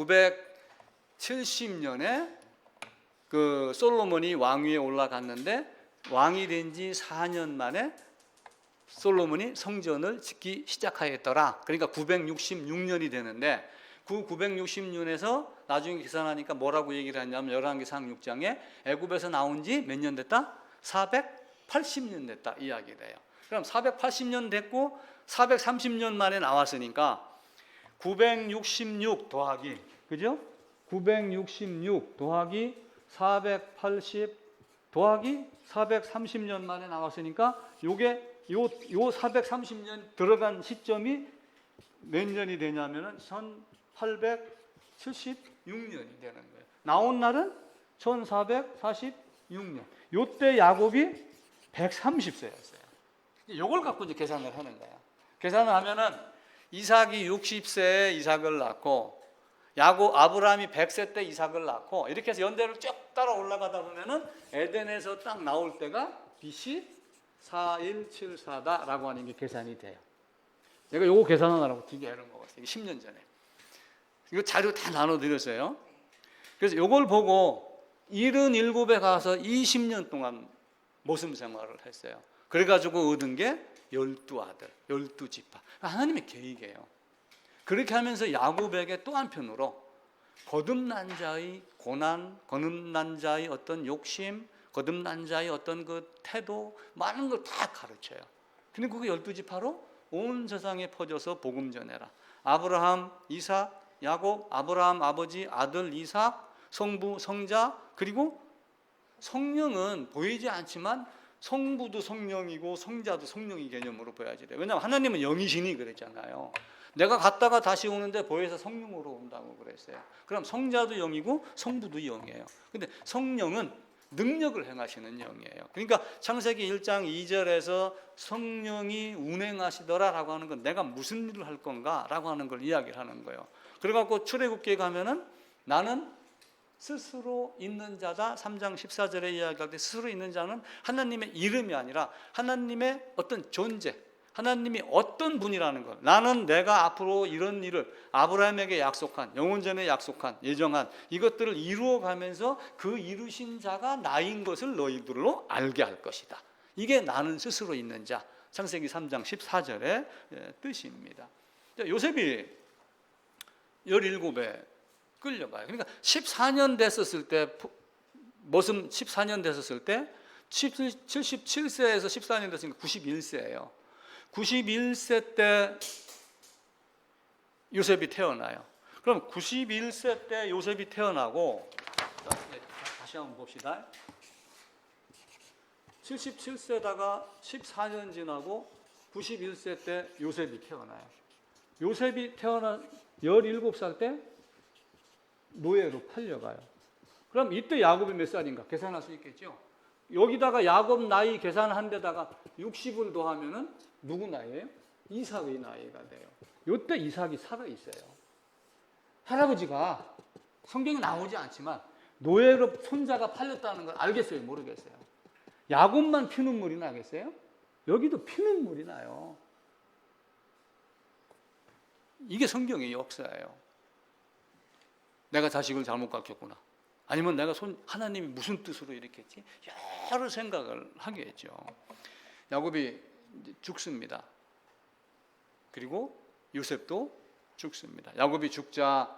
70년에 그 솔로몬이 왕위에 올라갔는데 왕이 된 지 4년 만에 솔로몬이 성전을 짓기 시작하였더라. 그러니까 966년이 되는데 그 966년에서 나중에 계산하니까 뭐라고 얘기를 하냐면 열왕기상 6장에 애굽에서 나온 지 몇 년 됐다? 480년 됐다 이야기를 해요. 그럼 480년 됐고 430년 만에 나왔으니까 966 더하기, 그죠? 966 더하기 480 더하기 430년 만에 나왔으니까 요게 요 430년 들어간 시점이 몇 년이 되냐면은 1876년이 되는 거예요. 나온 날은 1446년. 요때 야곱이 130세였어요. 요걸 갖고 이제 계산을 하는 거예요. 계산을 하면은 이삭이 60세에 이삭을 낳고 아브라함이 100세 때 이삭을 낳고 이렇게 해서 연대를 쭉 따라 올라가다 보면은 에덴에서 딱 나올 때가 BC 4174다라고 하는 게 계산이 돼요. 제가 요거 계산하느라고 되게 애를 먹었어요. 10년 전에. 이거 자료 다 나눠드렸어요. 그래서 요걸 보고 77에 가서 20년 동안 모습 생활을 했어요. 그래가지고 얻은 게 12아들, 12지파. 하나님의 계획이에요. 그렇게 하면서 야곱에게 또 한편으로 거듭난 자의 고난, 거듭난 자의 어떤 욕심, 거듭난 자의 어떤 그 태도, 많은 걸 다 가르쳐요. 근데 그게 12지파로 온 세상에 퍼져서 복음 전해라. 아브라함, 이삭, 야곱, 아브라함 아버지, 아들 이삭, 성부, 성자, 그리고 성령은 보이지 않지만 성부도 성령이고 성자도 성령이 개념으로 보여야지 돼요. 왜냐하면 하나님은 영이시니 그랬잖아요. 내가 갔다가 다시 오는데 보혜사 성령으로 온다고 그랬어요. 그럼 성자도 영이고 성부도 영이에요. 근데 성령은 능력을 행하시는 영이에요. 그러니까 창세기 1장 2절에서 성령이 운행하시더라라고 하는 건 내가 무슨 일을 할 건가라고 하는 걸 이야기를 하는 거예요. 그래갖고 출애굽기에 가면은 나는 스스로 있는 자다. 3장 14절에 이야기할 때 스스로 있는 자는 하나님의 이름이 아니라 하나님의 어떤 존재, 하나님이 어떤 분이라는 것. 나는 내가 앞으로 이런 일을 아브라함에게 약속한, 영원 전에 약속한, 예정한 이것들을 이루어가면서 그 이루신 자가 나인 것을 너희들로 알게 할 것이다. 이게 나는 스스로 있는 자. 창세기 3장 14절의 뜻입니다. 요셉이 17에 끌려가요. 그러니까 14년 됐었을 때, 모습 14년 됐었을 때 77세에서 14년 됐으니까 91세예요. 91세 때 요셉이 태어나요. 그럼 91세 때 요셉이 태어나고, 다시 한번 봅시다. 77세다가 14년 지나고 91세 때 요셉이 태어나요. 요셉이 태어나 17살 때 노예로 팔려가요. 그럼 이때 야곱이 몇 살인가 계산할 수 있겠죠. 여기다가 야곱 나이 계산한 데다가 60을 더하면은 누구 나이예요? 이삭의 나이가 돼요. 이때 이삭이 살아있어요. 할아버지가 성경에 나오지 않지만 노예로 손자가 팔렸다는 걸 알겠어요? 모르겠어요? 야곱만 피눈물이 나겠어요? 여기도 피눈물이 나요. 이게 성경의 역사예요. 내가 자식을 잘못 가르쳤구나. 아니면 내가 하나님이 무슨 뜻으로 이렇게 했지? 여러 생각을 하겠죠. 야곱이 죽습니다. 그리고 요셉도 죽습니다. 야곱이 죽자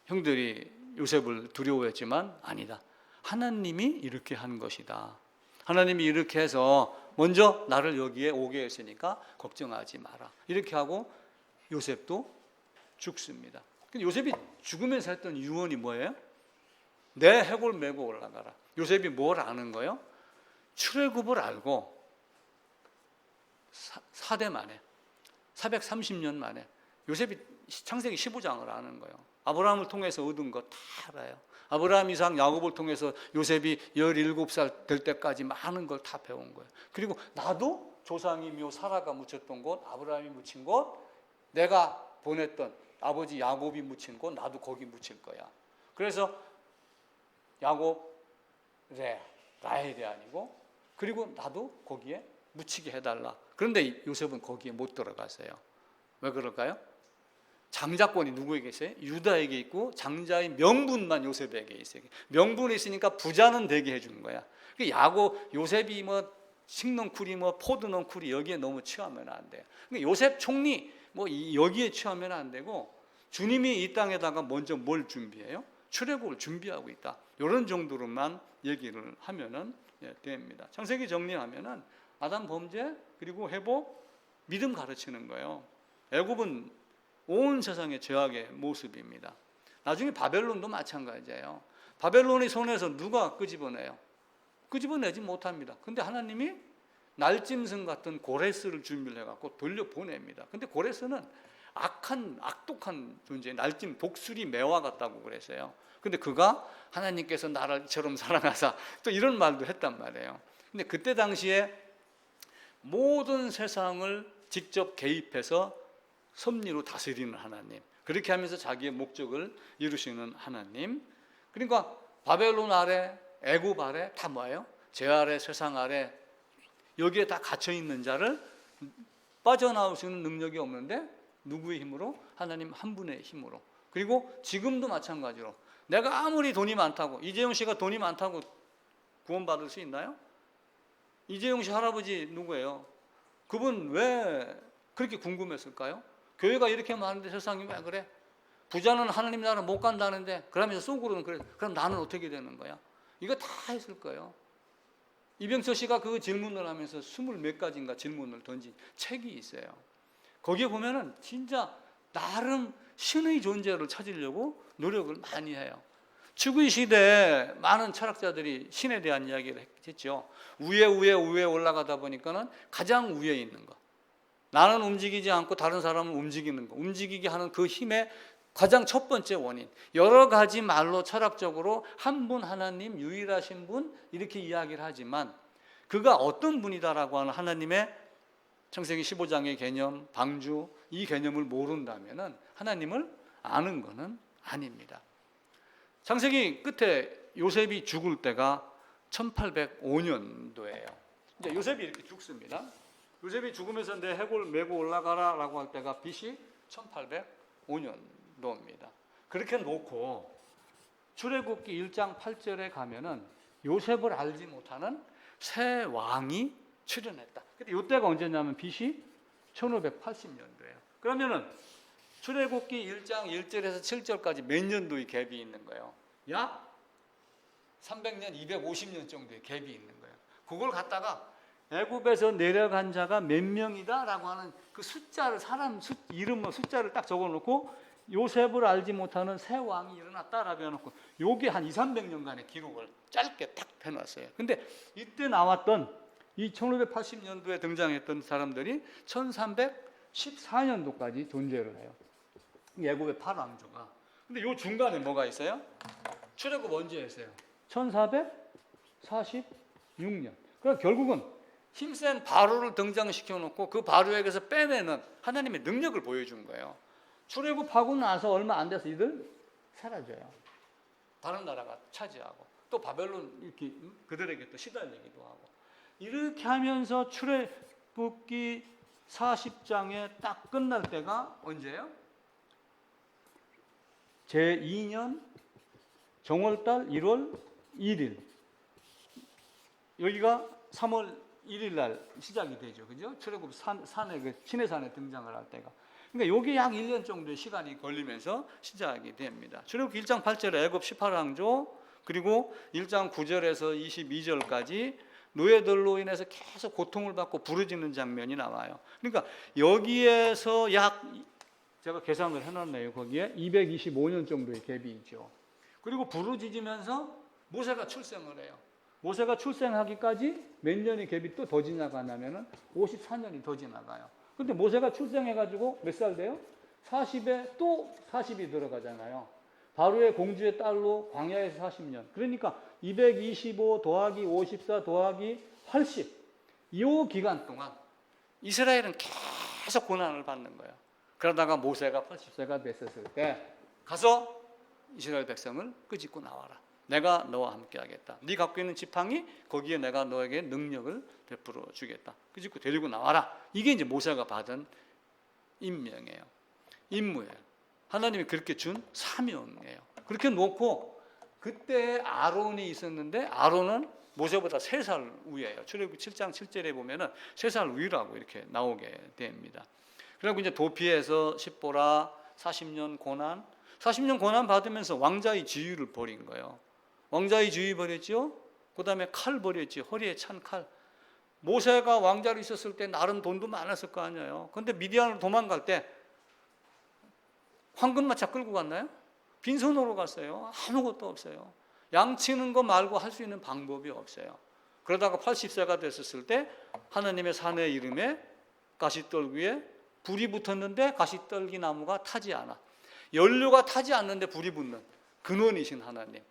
형들이 요셉을 두려워했지만 아니다. 하나님이 이렇게 한 것이다. 하나님이 이렇게 해서 먼저 나를 여기에 오게 했으니까 걱정하지 마라. 이렇게 하고 요셉도 죽습니다. 요셉이 죽으면서 했던 유언이 뭐예요? 내 해골 메고 올라가라. 요셉이 뭘 아는 거예요? 출애굽을 알고 4대 만에 430년 만에 요셉이 창세기 15장을 아는 거예요. 아브라함을 통해서 얻은 거 다 알아요. 아브라함, 이삭, 야곱을 통해서 요셉이 17살 될 때까지 많은 걸 다 배운 거예요. 그리고 나도 조상이며 사라가 묻혔던 곳, 아브라함이 묻힌 곳, 내가 보냈던 아버지 야곱이 묻힌 곳, 나도 거기 묻힐 거야. 그래서 야곱, 라헬이 아니고, 그리고 나도 거기에 묻히게 해달라. 그런데 요셉은 거기에 못 들어갔어요. 왜 그럴까요? 장자권이 누구에게 있어요? 유다에게 있고 장자의 명분만 요셉에게 있어요. 명분이 있으니까 부자는 되게 해주는 거야. 요셉이 뭐 식농쿨이 뭐 포도농쿨이 여기에 너무 취하면 안 돼요. 그러니까 요셉 총리 뭐 여기에 취하면 안 되고 주님이 이 땅에다가 먼저 뭘 준비해요? 출애굽을 준비하고 있다. 이런 정도로만 얘기를 하면은 됩니다. 창세기 정리하면은 아담 범죄 그리고 회복 믿음 가르치는 거예요. 애굽은 온 세상의 죄악의 모습입니다. 나중에 바벨론도 마찬가지예요. 바벨론의 손에서 누가 끄집어내요? 끄집어내지 못합니다. 근데 하나님이 날짐승 같은 고레스를 준비를 해갖고 돌려보냅니다. 근데 고레스는 악독한 존재, 날짐 독수리 매와 같다고 그랬어요. 근데 그가 하나님께서 나를처럼 사랑하사 또 이런 말도 했단 말이에요. 근데 그때 당시에 모든 세상을 직접 개입해서 섭리로 다스리는 하나님, 그렇게 하면서 자기의 목적을 이루시는 하나님. 그러니까 바벨론 아래, 애굽 아래 다 뭐예요? 죄 아래, 세상 아래 여기에 다 갇혀 있는 자를 빠져나올 수 있는 능력이 없는데 누구의 힘으로? 하나님 한 분의 힘으로. 그리고 지금도 마찬가지로 내가 아무리 돈이 많다고, 이재용 씨가 돈이 많다고 구원받을 수 있나요? 이재용 씨 할아버지 누구예요? 그분 왜 그렇게 궁금했을까요? 교회가 이렇게 많은데 세상이 왜 그래? 부자는 하나님 나라 못 간다는데 그러면서 속으로는 그래. 그럼 나는 어떻게 되는 거야? 이거 다 했을 거예요. 이병철 씨가 그 질문을 하면서 20몇 가지인가 질문을 던진 책이 있어요. 거기에 보면은 진짜 나름 신의 존재를 찾으려고 노력을 많이 해요. 추구의 시대에 많은 철학자들이 신에 대한 이야기를 했죠. 위에 올라가다 보니까는 가장 위에 있는 거. 나는 움직이지 않고 다른 사람은 움직이는 거. 움직이게 하는 그 힘의 가장 첫 번째 원인. 여러 가지 말로 철학적으로 한 분 하나님, 유일하신 분 이렇게 이야기를 하지만 그가 어떤 분이다라고 하는 하나님의 창세기 15장의 개념, 방주 이 개념을 모른다면은 하나님을 아는 것은 아닙니다. 창세기 끝에 요셉이 죽을 때가 1805년도예요. 이제 요셉이 이렇게 죽습니다. 요셉이 죽으면서 내 해골 메고 올라가라라고 할 때가 BC 1805년도입니다. 그렇게 놓고 출애굽기 1장 8절에 가면은 요셉을 알지 못하는 새 왕이 출현했다. 근데 이때가 언제냐면 BC 1580년도예요. 그러면은 출애굽기 1장 1절에서 7절까지 몇 년도의 갭이 있는 거예요? 약 300년, 250년 정도의 갭이 있는 거예요. 그걸 갖다가 애굽에서 내려간 자가 몇 명이다라고 하는 그 숫자를 이름과 숫자를 딱 적어놓고 요셉을 알지 못하는 새 왕이 일어났다라고 해놓고 요게 한 200~300년간의 기록을 짧게 딱 해놨어요. 근데 이때 나왔던 이 1580년도에 등장했던 사람들이 1314년도까지 존재를 해요. 애굽의 8왕조가. 근데 요 중간에 뭐가 있어요? 출애굽 언제 했어요? 1446년. 그러니까 결국은 힘센 바로를 등장시켜 놓고 그 바로에게서 빼내는 하나님의 능력을 보여준 거예요. 출애굽하고 나서 얼마 안 돼서 이들 사라져요. 다른 나라가 차지하고 또 바벨론 이렇게 그들에게 또 시달리기도 하고 이렇게 하면서 출애굽기 40장에 딱 끝날 때가 언제예요? 제2년 정월달 1월 1일 여기가 3월 1일 날 시작이 되죠. 그죠? 출애굽 산에 그 시내산에 등장을 할 때가. 그러니까 요게 약 1년 정도의 시간이 걸리면서 시작이 됩니다. 출애굽기 1장 8절에 애굽 18왕조 그리고 1장 9절에서 22절까지 노예들로 인해서 계속 고통을 받고 부르짖는 장면이 나와요. 그러니까 여기에서 제가 계산을 해놨네요. 거기에 225년 정도의 갭이 있죠. 그리고 부르짖으면서 모세가 출생을 해요. 모세가 출생하기까지 몇 년의 갭이 또 더 지나가냐면은 54년이 더 지나가요. 근데 모세가 출생해가지고 몇 살 돼요? 40에 또 40이 들어가잖아요. 바로의 공주의 딸로 광야에서 40년. 그러니까 225 더하기 54 더하기 80. 이 기간 동안 이스라엘은 계속 고난을 받는 거예요. 그러다가 모세가 80세가 됐었을 때 가서 이스라엘 백성을 끄집고 나와라. 내가 너와 함께 하겠다. 네 갖고 있는 지팡이 거기에 내가 너에게 능력을 베풀어 주겠다. 끄집고 데리고 나와라. 이게 이제 모세가 받은 임명이에요. 임무예요. 하나님이 그렇게 준 사명이에요. 그렇게 놓고 그때 아론이 있었는데 아론은 모세보다 3살 위예요. 출애굽기 7장 7절에 보면은 3살 위라고 이렇게 나오게 됩니다. 그리고 이제 도피해서 십보라 40년 고난 받으면서 왕자의 지위를 버린 거예요. 왕자의 지위 버렸죠. 그다음에 칼 버렸지. 허리에 찬 칼. 모세가 왕자로 있었을 때 나름 돈도 많았을 거 아니에요. 근데 미디안으로 도망갈 때 황금마차 끌고 갔나요? 빈손으로 갔어요. 아무것도 없어요. 양치는 거 말고 할 수 있는 방법이 없어요. 그러다가 80세가 됐었을 때 하나님의 산의 이름에 가시떨기에 불이 붙었는데 가시떨기 나무가 타지 않아. 연료가 타지 않는데 불이 붙는 근원이신 하나님.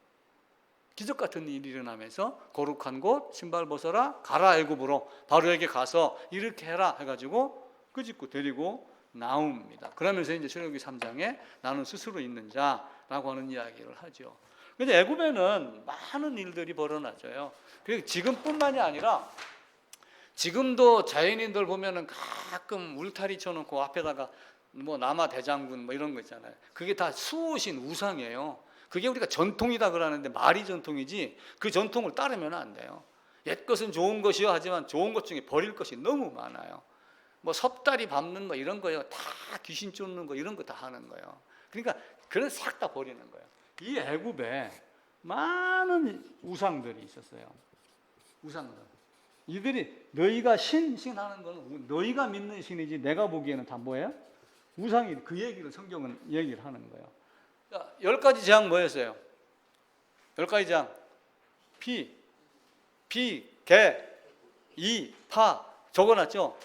기적 같은 일이 일어나면서 거룩한 곳 신발 벗어라 가라 애굽으로 바로에게 가서 이렇게 해라 해가지고 끄집고 데리고 나옵니다. 그러면서 이제 출애굽기 3장에 나는 스스로 있는 자라고 하는 이야기를 하죠. 근데 애굽에는 많은 일들이 벌어나져요. 그리고 지금뿐만이 아니라 지금도 자연인들 보면은 가끔 울타리 쳐놓고 앞에다가 뭐 남아 대장군 뭐 이런 거 있잖아요. 그게 다 수호신 우상이에요. 그게 우리가 전통이다 그러는데 말이 전통이지 그 전통을 따르면 안 돼요. 옛 것은 좋은 것이요 하지만 좋은 것 중에 버릴 것이 너무 많아요. 뭐 섭다리 밟는 거 이런 거요 다 귀신 쫓는 거 이런 거 다 하는 거예요. 그러니까 그런 싹 다 버리는 거예요. 이 애굽에 많은 우상들이 있었어요. 우상들. 이들이 너희가 신하는 건 너희가 믿는 신이지 내가 보기에는 다 뭐예요? 우상이 그 얘기를 성경은 얘기를 하는 거예요. 자, 10가지 재앙 뭐였어요? 10가지 재앙. 피, 개, 이, 파 적어놨죠?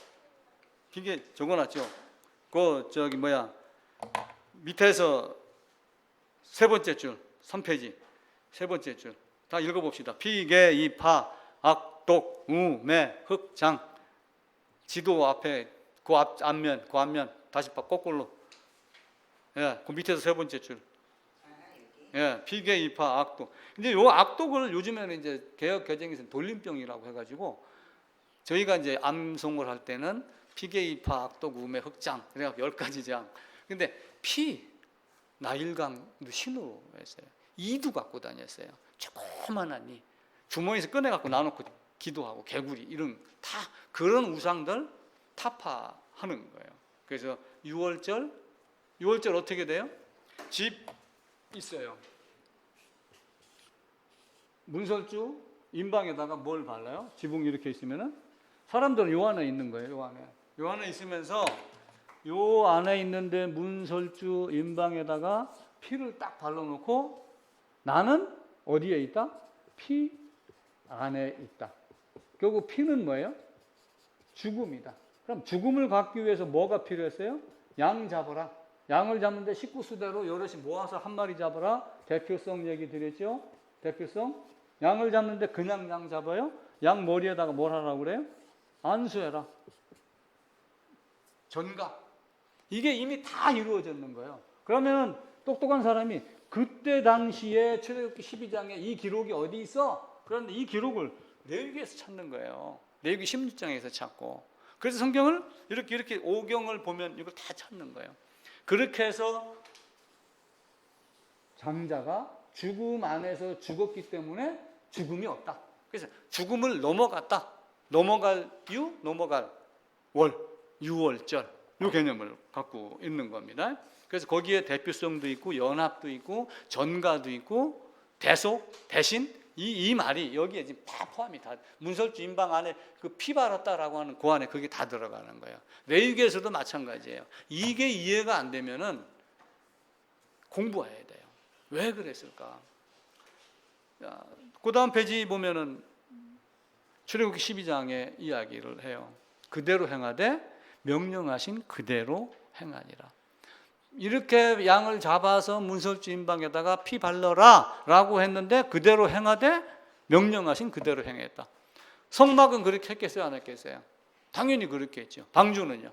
이게 적어놨죠? 그 저기 뭐야 밑에서 세 번째 줄 3페이지 세 번째 줄 다 읽어봅시다. 피, 개, 이, 파, 악, 독, 우, 매, 흑, 장. 지도 앞에 그 앞면 다시 봐 거꾸로. 예, 그 밑에서 세 번째 줄. 예, 피계 이파 악독. 근데 요 악독을 요즘에는 이제 개혁 개정에서 돌림병이라고 해가지고 저희가 이제 암송을 할 때는 피계 이파 악독 우매 흑장 그래가 10가지 장. 근데 피 나일강도 신으로 했어요. 이도 갖고 다녔어요. 조그만한 이 주머니에서 꺼내 갖고 나놓고 기도하고 개구리 이런 다 그런 우상들 타파하는 거예요. 그래서 6월절 어떻게 돼요? 집 있어요. 문설주 인방에다가 뭘 발라요? 지붕 이렇게 있으면은 사람들은 요 안에 있는 거예요. 요 안에 있으면서 요 안에 있는데 문설주 인방에다가 피를 딱 발라놓고 나는 어디에 있다? 피 안에 있다. 결국 피는 뭐예요? 죽음이다. 그럼 죽음을 갖기 위해서 뭐가 필요했어요? 양 잡아라. 양을 잡는데 식구수대로 여럿이 모아서 한 마리 잡아라. 대표성 얘기 드렸죠? 대표성. 양을 잡는데 그냥 양 잡아요? 양 머리에다가 뭘 하라고 그래요? 안수해라. 전가. 이게 이미 다 이루어졌는 거예요. 그러면 똑똑한 사람이 그때 당시에 출애굽기 12장에 이 기록이 어디 있어? 그런데 이 기록을 레위기에서 찾는 거예요. 레위기 16장에서 찾고. 그래서 성경을 이렇게 오경을 보면 이걸 다 찾는 거예요. 그렇게 해서 장자가 죽음 안에서 죽었기 때문에 죽음이 없다. 그래서 죽음을 넘어갔다. 넘어갈 월, 6월절 이 개념을 갖고 있는 겁니다. 그래서 거기에 대표성도 있고 연합도 있고 전가도 있고 대속, 대신 이 말이 여기에 지금 다 포함이 다 문설주 인방 안에 그 피 바랐다라고 하는 그 안에 그게 다 들어가는 거예요. 레위기에서도 마찬가지예요. 이게 이해가 안 되면은 공부해야 돼요. 왜 그랬을까? 그 다음 페이지 보면은 출애굽기 12장의 이야기를 해요. 그대로 행하되 명령하신 그대로 행하니라. 이렇게 양을 잡아서 문설주 인방에다가 피 발라라 라고 했는데 그대로 행하되 명령하신 그대로 행했다. 성막은 그렇게 했겠어요? 안 했겠어요? 당연히 그렇게 했죠. 방주는요?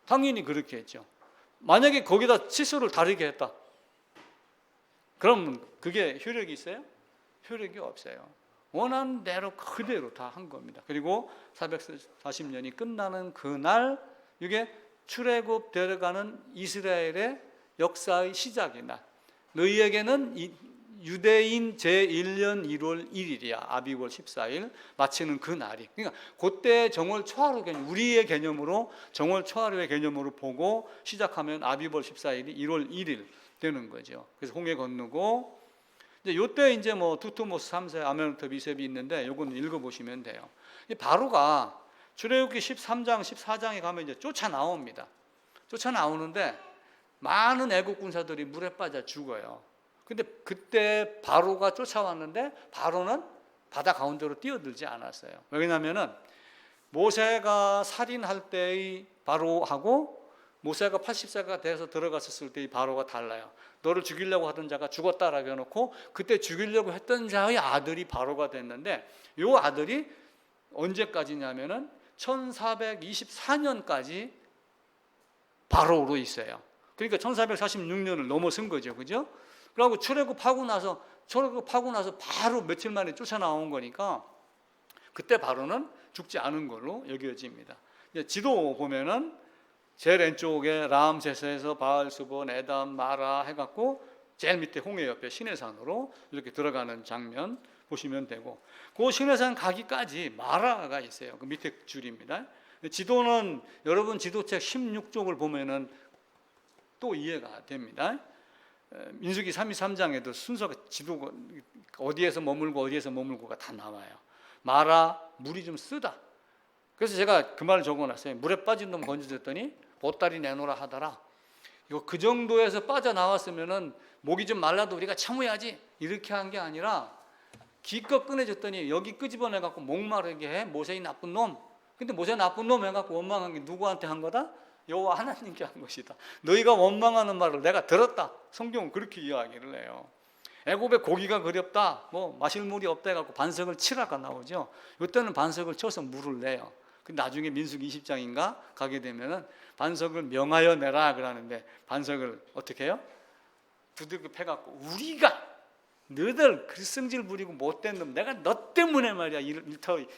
당연히 그렇게 했죠. 만약에 거기다 치수를 다르게 했다. 그럼 그게 효력이 있어요? 효력이 없어요. 원하는 대로 그대로 다 한 겁니다. 그리고 440년이 끝나는 그날 이게 출애굽 데려가는 이스라엘의 역사의 시작의 날. 너희에게는 유대인 제1년 1월 1일이야. 아비월 14일 마치는 그 날이. 그러니까 그때 정월 초하루 개념, 우리의 개념으로 정월 초하루의 개념으로 보고 시작하면 아비월 14일이 1월 1일 되는 거죠. 그래서 홍해 건너고 이제 요때 이제 뭐 두투모스 3세 아메노토 이셉이 있는데 요건 읽어보시면 돼요. 바로가 출애굽기 13장 14장에 가면 이제 쫓아 나옵니다. 쫓아 나오는데 많은 애국 군사들이 물에 빠져 죽어요. 근데 그때 바로가 쫓아왔는데 바로는 바다 가운데로 뛰어들지 않았어요. 왜냐하면은 모세가 살인할 때의 바로하고 모세가 80세가 돼서 들어갔었을 때의 바로가 달라요. 너를 죽이려고 하던 자가 죽었다라고 해놓고 그때 죽이려고 했던 자의 아들이 바로가 됐는데 이 아들이 언제까지냐면은 1424년까지 바로로 있어요. 그러니까 1446년을 넘어선 거죠. 그죠? 그리고 출애굽하고 나서 바로 며칠 만에 쫓아나온 거니까 그때 바로는 죽지 않은 걸로 여겨집니다. 지도 보면은 제일 왼쪽에 람세스에서 바알수본, 에담, 마라 해갖고 제일 밑에 홍해 옆에 시내산으로 이렇게 들어가는 장면 보시면 되고 그 시내산 가기까지 마라가 있어요. 그 밑에 줄입니다. 지도는 여러분 지도책 16쪽을 보면은 또 이해가 됩니다. 민수기 33장에도 순서가 지도가 어디에서 머물고가 다 나와요. 마라 물이 좀 쓰다. 그래서 제가 그 말을 적어놨어요. 물에 빠진 놈 건져줬더니 보따리 내놓으라 하더라. 이거 그 정도에서 빠져나왔으면은 목이 좀 말라도 우리가 참아야지 이렇게 한 게 아니라 기껏 꺼내줬더니 여기 끄집어내갖고 목마르게 해. 모세의 나쁜 놈. 근데 모세 나쁜 놈 해갖고 원망한 게 누구한테 한 거다? 여호와 하나님께 한 것이다. 너희가 원망하는 말을 내가 들었다. 성경은 그렇게 이야기를 해요. 애굽에 고기가 그렵다. 뭐 마실 물이 없다 해갖고 반석을 치라가 나오죠. 이때는 반석을 쳐서 물을 내요. 나중에 민수기 20장인가 가게 되면은 반석을 명하여 내라 그러는데 반석을 어떻게 해요? 두들겨 패갖고 우리가 너희들 그 성질 부리고 못된 놈 내가 너 때문에 말이야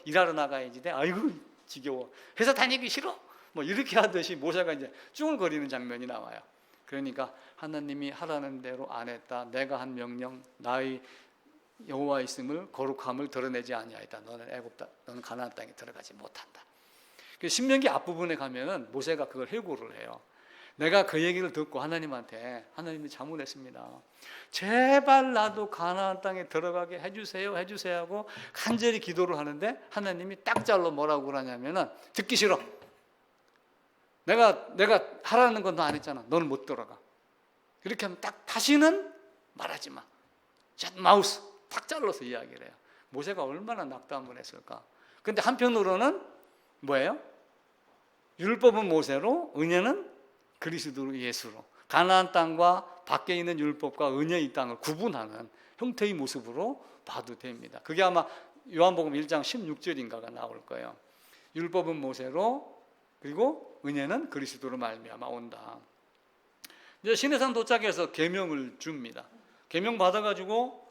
일하러 나가야지. 아이고 지겨워. 회사 다니기 싫어. 뭐 이렇게 하듯이 모세가 이제 쭝을거리는 장면이 나와요. 그러니까 하나님이 하라는 대로 안 했다. 내가 한 명령 나의 여호와 있음을 거룩함을 드러내지 아니하였다. 너는 애굽다. 너는 가나안 땅에 들어가지 못한다. 신명기 앞부분에 가면은 모세가 그걸 해고를 해요. 내가 그 얘기를 듣고 하나님한테 하나님이 자문했습니다. 제발 나도 가나안 땅에 들어가게 해주세요 하고 간절히 기도를 하는데 하나님이 딱 잘라 뭐라고 그러냐면은 듣기 싫어. 내가 하라는 건 너 안 했잖아. 너는 못 들어가. 이렇게 하면 딱 다시는 말하지 마. 샷 마우스 딱 잘라서 이야기를 해요. 모세가 얼마나 낙담을 했을까. 근데 한편으로는 뭐예요? 율법은 모세로, 은혜는 그리스도로 예수로. 가나안 땅과 밖에 있는 율법과 은혜의 땅을 구분하는 형태의 모습으로 봐도 됩니다. 그게 아마 요한복음 1장 16절인가가 나올 거예요. 율법은 모세로 그리고 은혜는 그리스도로 말미암아 온다. 이제 시내산 도착해서 계명을 줍니다. 계명 받아가지고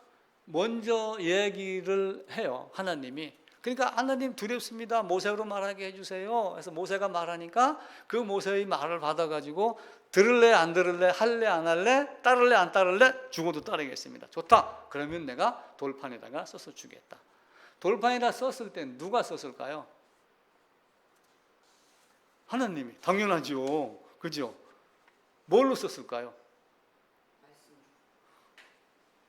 먼저 얘기를 해요. 하나님이. 그러니까 하나님 두렵습니다. 모세로 말하게 해주세요. 그래서 모세가 말하니까 그 모세의 말을 받아가지고 들을래 안 들을래 할래 안 할래 따를래 안 따를래 죽어도 따르겠습니다. 좋다. 그러면 내가 돌판에다가 써서 주겠다. 돌판에다 썼을 땐 누가 썼을까요? 하나님이. 당연하죠. 그죠? 뭘로 썼을까요?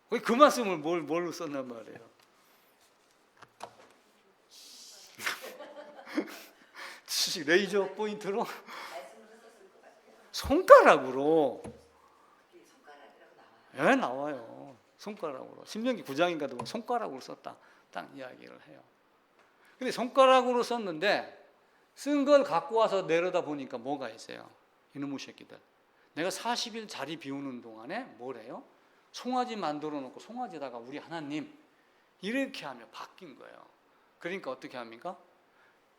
그 말씀을 뭘로 썼단 말이에요? 레이저 포인트로? 손가락으로. 예, 나와요. 손가락으로. 신명기 9장인가도 손가락으로 썼다. 딱 이야기를 해요. 근데 손가락으로 썼는데 쓴 걸 갖고 와서 내려다 보니까 뭐가 있어요? 이놈의 새끼들. 내가 40일 자리 비우는 동안에 뭐래요? 송아지 만들어 놓고 송아지에다가 우리 하나님 이렇게 하며 바뀐 거예요. 그러니까 어떻게 합니까?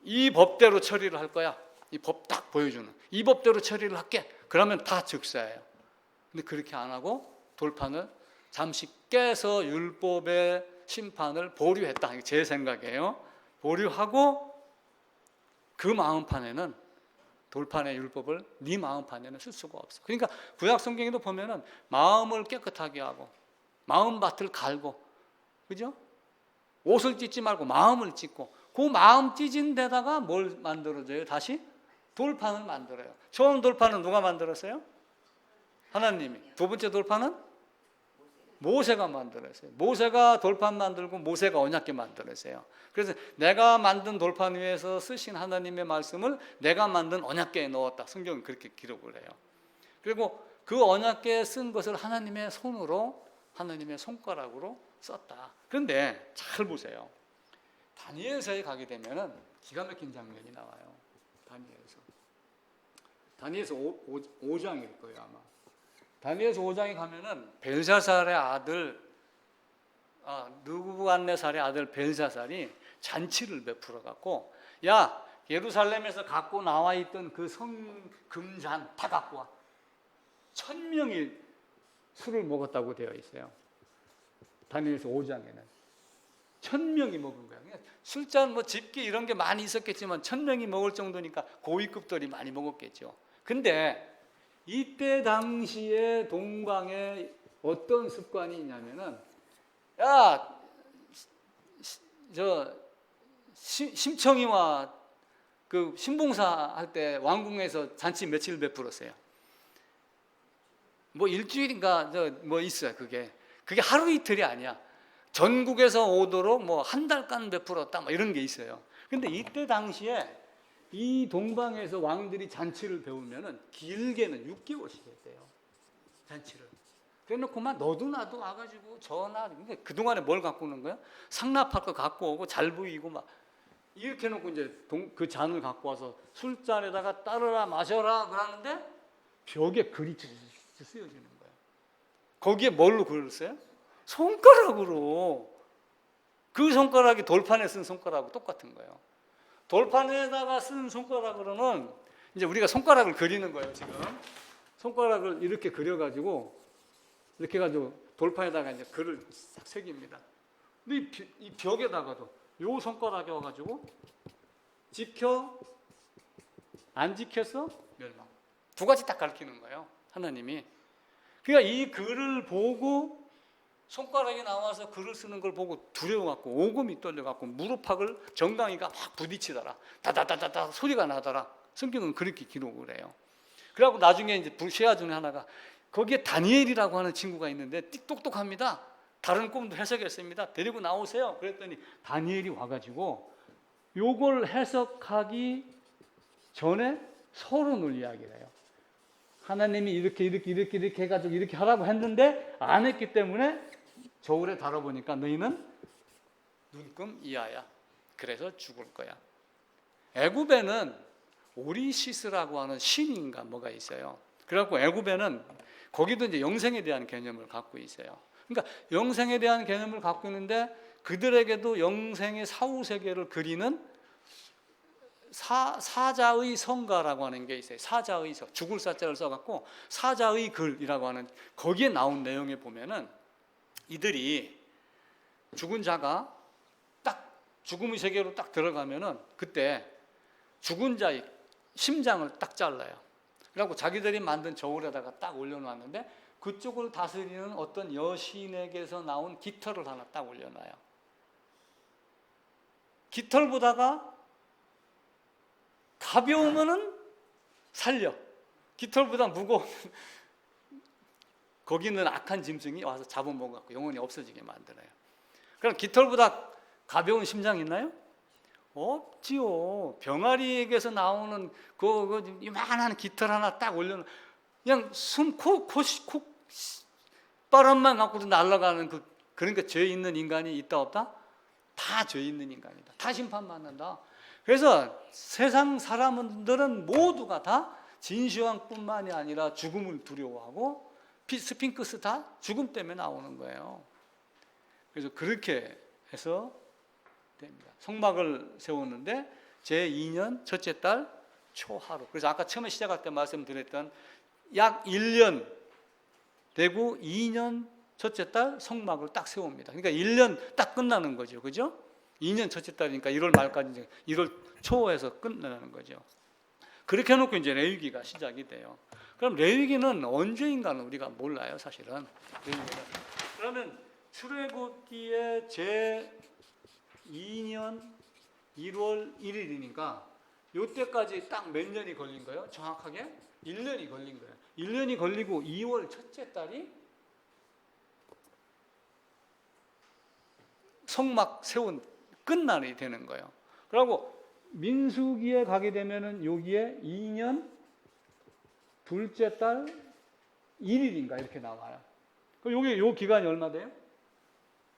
이 법대로 처리를 할 거야. 이 법 딱 보여주는. 이 법대로 처리를 할게. 그러면 다 즉사예요. 근데 그렇게 안 하고 돌판을 잠시 깨서 율법의 심판을 보류했다. 이게 제 생각이에요. 보류하고 그 마음판에는 돌판의 율법을 네 마음판에는 쓸 수가 없어. 그러니까 구약 성경에도 보면은 마음을 깨끗하게 하고 마음밭을 갈고, 그죠? 옷을 찢지 말고 마음을 찢고, 그 마음 찢은 데다가 뭘 만들어줘요? 다시 돌판을 만들어요. 처음 돌판은 누가 만들었어요? 하나님이. 두 번째 돌판은 모세가 만들었어요. 모세가 돌판 만들고 모세가 언약궤 만들었어요. 그래서 내가 만든 돌판 위에서 쓰신 하나님의 말씀을 내가 만든 언약궤에 넣었다. 성경은 그렇게 기록을 해요. 그리고 그 언약궤에 쓴 것을 하나님의 손으로, 하나님의 손가락으로 썼다. 그런데 잘 보세요. 다니엘서에 가게 되면은 기가 막힌 장면이 나와요. 다니엘서 5장일 거예요, 아마. 다니엘서 5장에 가면은 벨사살의 아들, 느부갓네살의 아들 벨사살이 잔치를 베풀어 갖고, 야, 예루살렘에서 갖고 나와 있던 그 성금잔 다 갖고 와. 1000명이 술을 먹었다고 되어 있어요. 다니엘서 5장에는 1000명이 먹은 거야. 술잔 뭐 집기 이런 게 많이 있었겠지만 1000명이 먹을 정도니까 고위급들이 많이 먹었겠죠. 근데 이때 당시에 동방에 어떤 습관이 있냐면은, 야, 심청이와 그 신봉사 할 때 왕궁에서 잔치 며칠 베풀었어요. 뭐 일주일인가 뭐 있어요. 그게 하루 이틀이 아니야. 전국에서 오도록 뭐 한 달간 베풀었다, 뭐 이런 게 있어요. 근데 이때 당시에 이 동방에서 왕들이 잔치를 배우면은 길게는 6개월씩 했대요. 잔치를. 그래놓고만 너도 나도 와가지고 전화. 그동안에 뭘 갖고 오는 거야? 상납할 거 갖고 오고 잘 보이고 막 이렇게 해놓고 이제 그 잔을 갖고 와서 술잔에다가 따르라 마셔라 그러는데 벽에 글이 쓰여지는 거예요. 거기에 뭘로 글을 써요? 손가락으로. 그 손가락이 돌판에 쓴 손가락하고 똑같은 거예요. 돌판에다가 쓴 손가락으로는 이제 우리가 손가락을 그리는 거예요. 지금 손가락을 이렇게 그려가지고 이렇게 해가지고 돌판에다가 이제 글을 싹 새깁니다. 근데 이 벽에다가도 요 손가락에 와가지고 지켜, 안 지켜서 멸망. 두 가지 딱 가르치는 거예요, 하나님이. 그러니까 이 글을 보고, 손가락이 나와서 글을 쓰는 걸 보고 두려워갖고 오금이 떨려갖고 무릎팍을 정강이가 막 부딪히더라. 다다다다다 소리가 나더라. 성경은 그렇게 기록을 해요. 그래갖고 나중에 이제 불시아 중에 하나가, 거기에 다니엘이라고 하는 친구가 있는데 똑똑합니다. 다른 꿈도 해석했습니다. 데리고 나오세요. 그랬더니 다니엘이 와가지고 요걸 해석하기 전에 서론을 이야기를 해요. 하나님이 이렇게 해가지고 이렇게 하라고 했는데 안 했기 때문에 저울에 달아보니까 너희는 눈금 이하야. 그래서 죽을 거야. 애굽에는 오리시스라고 하는 신인가 뭐가 있어요. 그래갖고 애굽에는 거기도 이제 영생에 대한 개념을 갖고 있어요. 그러니까 영생에 대한 개념을 갖고 있는데 그들에게도 영생의 사후세계를 그리는 사자의 성가라고 하는 게 있어요. 사자의 성, 죽을 사자를 써갖고 사자의 글이라고 하는, 거기에 나온 내용에 보면은 이들이 죽은 자가 딱 죽음의 세계로 딱 들어가면은 그때 죽은 자의 심장을 딱 잘라요. 그래갖고 자기들이 만든 저울에다가 딱 올려놨는데 그쪽을 다스리는 어떤 여신에게서 나온 깃털을 하나 딱 올려놔요. 깃털 보다가 가벼우면은 살려. 깃털보다 무거우면 거기는 악한 짐승이 와서 잡아먹어갖고 영혼이 없어지게 만들어요. 그럼 깃털보다 가벼운 심장 있나요? 없지요. 병아리에게서 나오는 그 이만한 깃털 하나 딱 올려놓은, 그냥 바람만 갖고도 날아가는 그러니까 죄 있는 인간이 있다 없다? 다 죄 있는 인간이다. 다 심판받는다. 그래서 세상 사람들은 모두가 다 진시황뿐만이 아니라 죽음을 두려워하고 스핑크스 다 죽음 때문에 나오는 거예요. 그래서 그렇게 해서 됩니다. 성막을 세웠는데 제2년 첫째 달 초하루. 그래서 아까 처음에 시작할 때 말씀드렸던 약 1년 되고 2년 첫째 달 성막을 딱 세웁니다. 그러니까 1년 딱 끝나는 거죠. 그죠? 2년 첫째 달이니까 1월 말까지, 1월 초에서 끝나는 거죠. 그렇게 해놓고 이제 레위기가 시작이 돼요. 그럼 레위기는 언제인가는 우리가 몰라요, 사실은. 레위기는. 그러면 출애굽기의 제 2년 1월 1일이니까 이때까지 딱 몇 년이 걸린 거예요? 정확하게 1년이 걸린 거예요. 1년이 걸리고 2월 첫째 달이 성막 세운 끝날이 되는 거예요. 그리고 민수기에 가게 되면은 여기에 2년 둘째 달 1일인가 이렇게 나와요. 그럼 여기 요 기간이 얼마 돼요?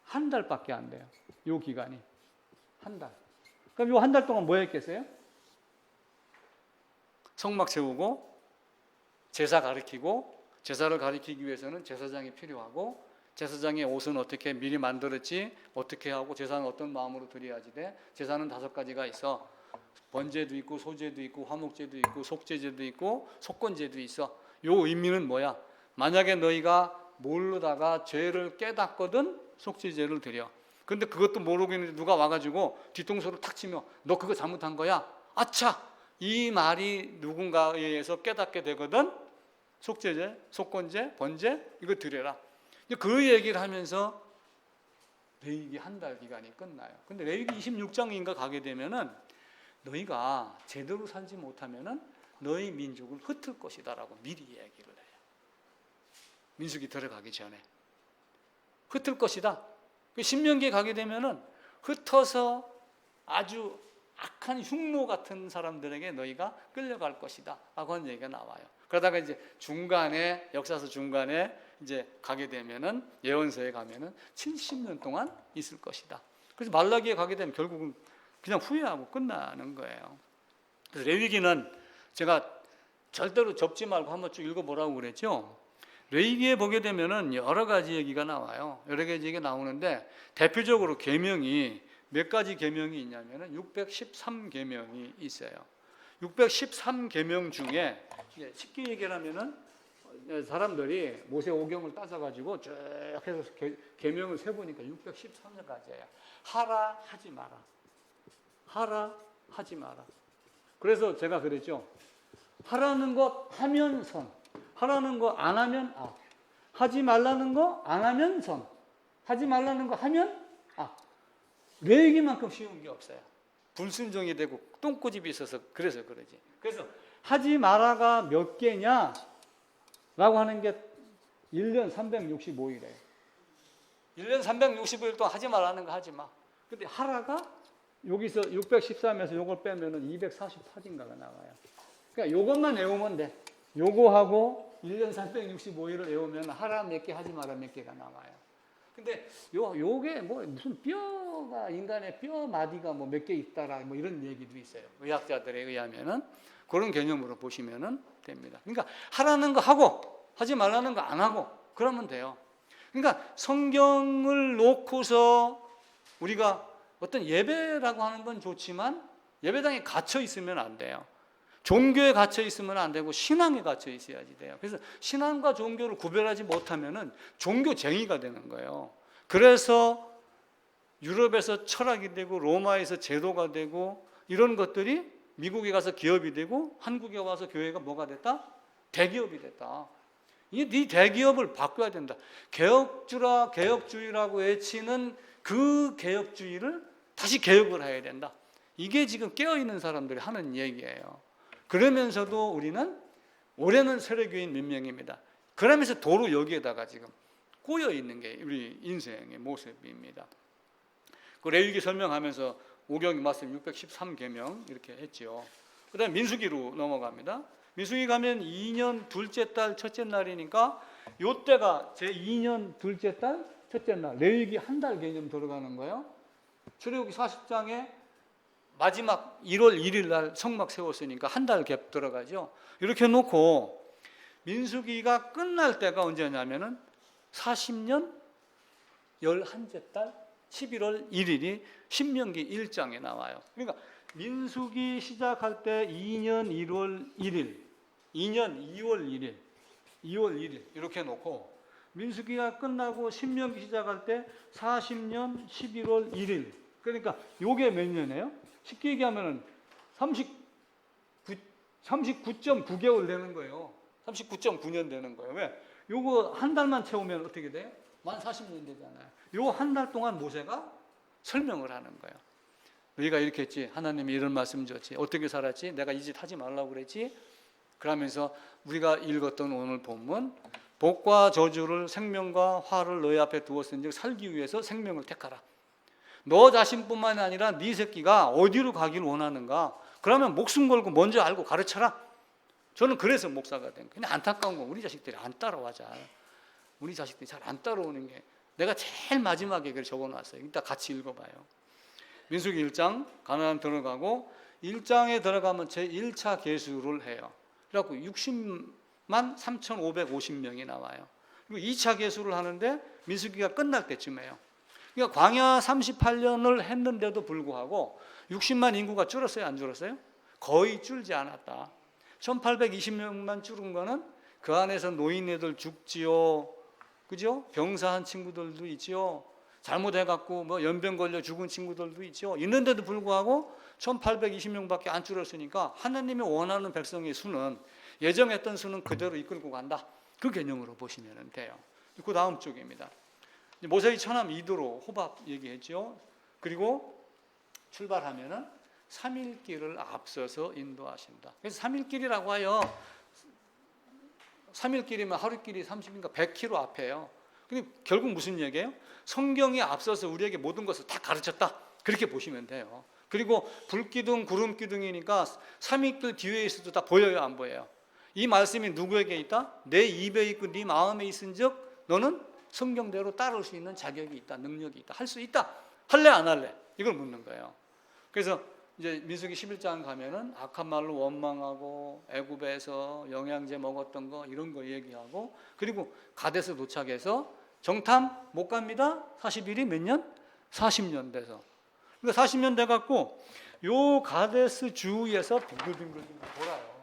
한 달밖에 안 돼요. 요 기간이 한 달. 그럼 요 한 달 동안 뭐 했겠어요? 성막 세우고 제사 가르치고, 제사를 가르치기 위해서는 제사장이 필요하고, 제사장의 옷은 어떻게 미리 만들었지, 어떻게 하고, 제사는 어떤 마음으로 드려야지 돼. 제사는 5가지가 있어. 번제도 있고, 소제도 있고, 화목제도 있고, 속제제도 있고, 속건제도 있어. 요 의미는 뭐야? 만약에 너희가 모르다가 죄를 깨닫거든 속죄제를 드려. 근데 그것도 모르고 있는데 누가 와가지고 뒤통수를 탁 치며 너 그거 잘못한 거야? 아차! 이 말이 누군가에 의해서 깨닫게 되거든. 속죄제, 속건제, 번제 이거 드려라. 그 얘기를 하면서 레위기 한 달 기간이 끝나요. 근데 레위기 26장인가 가게 되면은 너희가 제대로 살지 못하면은 너희 민족을 흩을 것이다라고 미리 얘기를 해요. 민수기 들어가기 전에 흩을 것이다. 신명기에 가게 되면은 흩어서 아주 악한 흉노 같은 사람들에게 너희가 끌려갈 것이다 라고 하는 얘기가 나와요. 그러다가 이제 중간에, 역사서 중간에 이제 가게 되면은, 예언서에 가면은 70년 동안 있을 것이다. 그래서 말라기에 가게 되면 결국은 그냥 후회하고 끝나는 거예요. 그래서 레위기는 제가 절대로 접지 말고 한번 쭉 읽어보라고 그랬죠. 레위기에 보게 되면은 여러 가지 얘기가 나와요. 여러 가지 얘기가 나오는데 대표적으로 계명이 몇 가지 계명이 있냐면은 613계명이 있어요. 613계명 중에 쉽게 얘기를 하면은 사람들이 모세 오경을 따져가지고 쭉 해서 계명을 세보니까 613가지예요. 하라 하지 마라. 하라 하지 마라. 그래서 제가 그랬죠. 하라는 것 하면 선, 하라는 거 안 하면 악, 하지 말라는 거 안 하면 선, 하지 말라는 거 하면 악. 레위기만큼 쉬운 게 없어요. 불순종이 되고 똥꼬집이 있어서 그래서 그러지. 그래서 하지 마라가 몇 개냐 라고 하는 게 1년 365일이에요. 1년 365일 동안 하지 말라는 거 하지 마. 근데 하라가 여기서 613에서 요걸 빼면은 248인가가 나와요. 그러니까 요것만 외우면 돼. 요거하고 1년 365일을 외우면 하라 몇 개, 하지 마라 몇 개가 나와요. 근데 요게 뭐 무슨 뼈가, 인간의 뼈 마디가 뭐 몇 개 있다라 뭐 이런 얘기도 있어요. 의학자들에 의하면은 그런 개념으로 보시면은 됩니다. 그러니까 하라는 거 하고 하지 말라는 거 안 하고 그러면 돼요. 그러니까 성경을 놓고서 우리가 어떤 예배라고 하는 건 좋지만 예배당에 갇혀 있으면 안 돼요. 종교에 갇혀 있으면 안 되고 신앙에 갇혀 있어야지 돼요. 그래서 신앙과 종교를 구별하지 못하면은 종교쟁이가 되는 거예요. 그래서 유럽에서 철학이 되고 로마에서 제도가 되고 이런 것들이 미국에 가서 기업이 되고 한국에 와서 교회가 뭐가 됐다? 대기업이 됐다. 이 대기업을 바꿔야 된다. 개혁주의라고 외치는 그 개혁주의를 다시 개혁을 해야 된다. 이게 지금 깨어있는 사람들이 하는 얘기예요. 그러면서도 우리는 올해는 세례교인 몇 명입니다. 그러면서 도로 여기에다가 지금 꼬여 있는 게 우리 인생의 모습입니다. 그 레위기 설명하면서 오경이 말씀 613계명 이렇게 했죠. 그다음 민수기로 넘어갑니다. 민수기 가면 2년 둘째 달 첫째 날이니까 요때가 제 2년 둘째 달 첫째 날 레위기 한 달 개념 들어가는 거예요. 출애굽기 40장에 마지막 1월 1일 날 성막 세웠으니까 한 달 갭 들어가죠. 이렇게 놓고 민수기가 끝날 때가 언제냐면은 40년 11째 달 11월 1일이 신명기 1장에 나와요. 그러니까 민수기 시작할 때 2년 1월 1일, 2년 2월 1일, 2월 1일 이렇게 놓고 민수기가 끝나고 신명기 시작할 때 40년 11월 1일. 그러니까 요게 몇 년이에요? 쉽게 얘기하면은 39.9개월 되는 거예요. 39.9년 되는 거예요. 왜? 요거 한 달만 채우면 어떻게 돼요? 만 40년 되잖아요. 요 한 달 동안 모세가 설명을 하는 거예요. 너희가 이렇게 했지. 하나님이 이런 말씀 줬지. 어떻게 살았지? 내가 이 짓 하지 말라고 그랬지. 그러면서 우리가 읽었던 오늘 본문, 복과 저주를 생명과 화를 너희 앞에 두었은즉 살기 위해서 생명을 택하라. 너 자신뿐만 아니라 네 새끼가 어디로 가길 원하는가? 그러면 목숨 걸고 먼저 알고 가르쳐라. 저는 그래서 목사가 된 거예요. 근데 안타까운 건 우리 자식들이 안 따라와 잘. 우리 자식들이 잘 안 따라오는 게, 내가 제일 마지막에 그걸 적어놨어요. 이따 같이 읽어봐요. 민수기 1장 가나안 들어가고 1장에 들어가면 제1차 계수를 해요. 그래갖고 60만 3,550명이 나와요. 그리고 2차 계수를 하는데 민수기가 끝날 때쯤에요. 그러니까 광야 38년을 했는데도 불구하고 60만 인구가 줄었어요? 안 줄었어요? 거의 줄지 않았다. 1820명만 줄은 거는 그 안에서 노인네들 죽지요. 그죠? 병사한 친구들도 있지요. 잘못해갖고 뭐 연병 걸려 죽은 친구들도 있죠. 있는데도 불구하고 1820명밖에 안 줄었으니까 하나님이 원하는 백성의 수는, 예정했던 수는 그대로 이끌고 간다. 그 개념으로 보시면 돼요. 그 다음 쪽입니다. 모세의 처남 이드로 호밥 얘기했죠. 그리고 출발하면은 3일 길을 앞서서 인도하신다. 그래서 3일 길이라고 하여 3일 길이면 하루 길이 30인가 100km 앞에요. 근데 결국 무슨 얘기예요? 성경이 앞서서 우리에게 모든 것을 다 가르쳤다. 그렇게 보시면 돼요. 그리고 불기둥, 구름기둥이니까 3일 길 뒤에 있어도 다 보여요, 안 보여요? 이 말씀이 누구에게 있다? 내 입에 있고 네 마음에 있은즉 너는 성경대로 따를 수 있는 자격이 있다, 능력이 있다, 할 수 있다. 할래 안 할래? 이걸 묻는 거예요. 그래서 이제 민수기 11장 가면은 악한 말로 원망하고 애굽에서 영양제 먹었던 거 이런 거 얘기하고, 그리고 가데스 도착해서 정탐 못 갑니다. 40일이 몇 년? 40년 돼서. 그러니까 40년 돼 갖고 요 가데스 주위에서 빙글빙글 돌아요.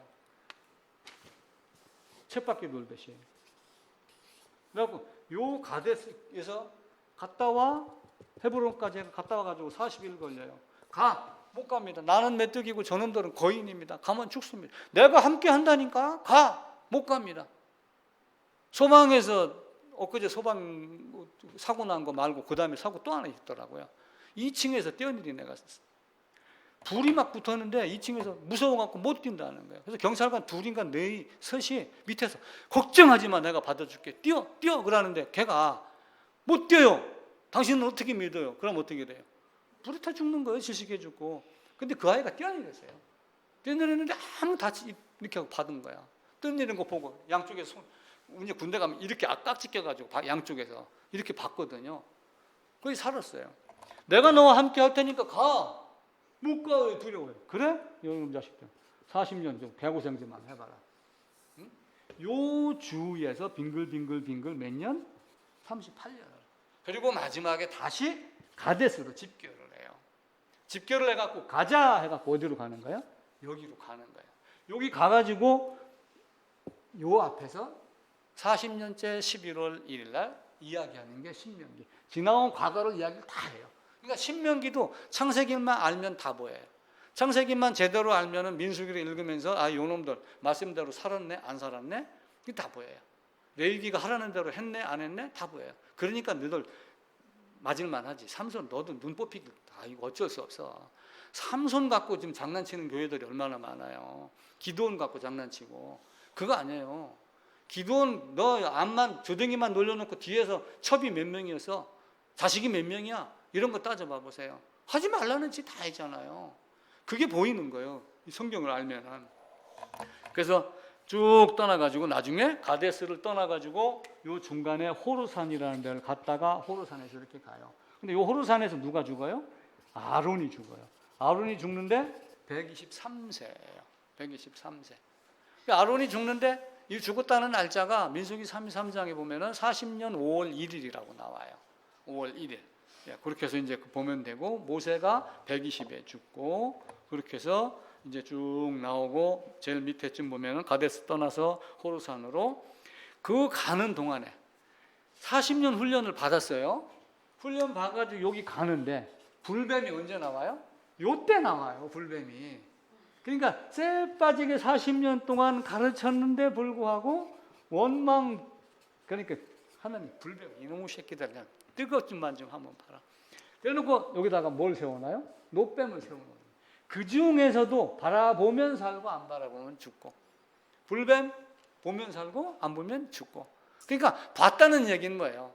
쳇바퀴 돌듯이. 그래갖고 요 가데스에서 갔다 와, 헤브론까지 갔다 와가지고 40일 걸려요. 못 갑니다. 나는 메뚜기고 저놈들은 거인입니다. 가면 죽습니다. 내가 함께 한다니까 못 갑니다. 소방에서 엊그제 소방 사고 난 거 말고 그 다음에 사고 또 하나 있더라고요. 2층에서 뛰어내린 애가 있었어요. 불이 막 붙었는데 2층에서 무서워갖고 못 뛴다는 거예요. 그래서 경찰관 둘인가 셋이 밑에서 걱정하지 마, 내가 받아줄게, 뛰어 그러는데 걔가 못 뛰어요. 당신은 어떻게 믿어요? 그럼 어떻게 돼요? 불이 타 죽는 거예요. 질식해 죽고. 근데 그 아이가 뛰어내렸어요. 뛰어내렸는데 아무 다치 이렇게 하고 받은 거야. 뛰어내리는 거 보고 양쪽에서 이제 군대 가면 이렇게 깍지 껴가지고 양쪽에서 이렇게 봤거든요. 거기 살았어요. 내가 너와 함께 할 테니까 가. 못 가. 왜 두려워해? 그래? 여러분 자식들 40년 좀 개고생 좀 해봐라. 응? 요 주위에서 빙글빙글 몇 년? 38년을. 그리고 마지막에 다시 가데스로 집결을 해요. 집결을 해갖고 가자 해갖고 어디로 가는 거예요? 여기로 가는 거예요. 여기 가가지고 요 앞에서 40년째 11월 1일 날 이야기하는 게 신명기. 지나온 과거를 이야기를 다 해요. 그러니까 신명기도 창세기만 알면 다 보여요. 창세기만 제대로 알면은 민수기를 읽으면서 요놈들 말씀대로 살았네 안 살았네 이게 다 보여요. 레위기가 하라는 대로 했네 안 했네 다 보여요. 그러니까 너희들 맞을만 하지. 삼손 너도 눈 뽑히기 이거 어쩔 수 없어. 삼손 갖고 지금 장난치는 교회들이 얼마나 많아요. 기드온 갖고 장난치고. 그거 아니에요. 기드온 너 앞만 조댕이만 놀려놓고 뒤에서 첩이 몇 명이었어? 자식이 몇 명이야? 이런 거 따져봐 보세요. 하지 말라는 짓 다 했잖아요. 그게 보이는 거예요. 이 성경을 알면은. 그래서 쭉 떠나가지고 나중에 가데스를 떠나가지고 요 중간에 호르산이라는 데를 갔다가 호르산에서 이렇게 가요. 근데 요 호르산에서 누가 죽어요? 아론이 죽어요. 아론이 죽는데 123세예요. 123세. 아론이 죽는데 이 죽었다는 날짜가 민수기 33장에 보면은 40년 5월 1일이라고 나와요. 5월 1일. 그렇게 해서 이제 보면 되고, 모세가 120에 죽고, 그렇게 해서 이제 쭉 나오고, 제일 밑에쯤 보면은 가데스 떠나서 호르산으로 그 가는 동안에 40년 훈련을 받았어요. 훈련 받아가지고 여기 가는데 불뱀이 언제 나와요? 요때 나와요. 불뱀이. 그러니까 쎄 빠지게 40년 동안 가르쳤는데 불구하고 원망, 그러니까 하나님 불병 이놈의 새끼들 그냥 뜨겁지만 좀 한번 봐라. 그래놓고 여기다가 뭘 세워놔요? 노뱀을 세워놓아요. 그 중에서도 바라보면 살고 안 바라보면 죽고, 불뱀 보면 살고 안 보면 죽고. 그러니까 봤다는 얘기는 뭐예요?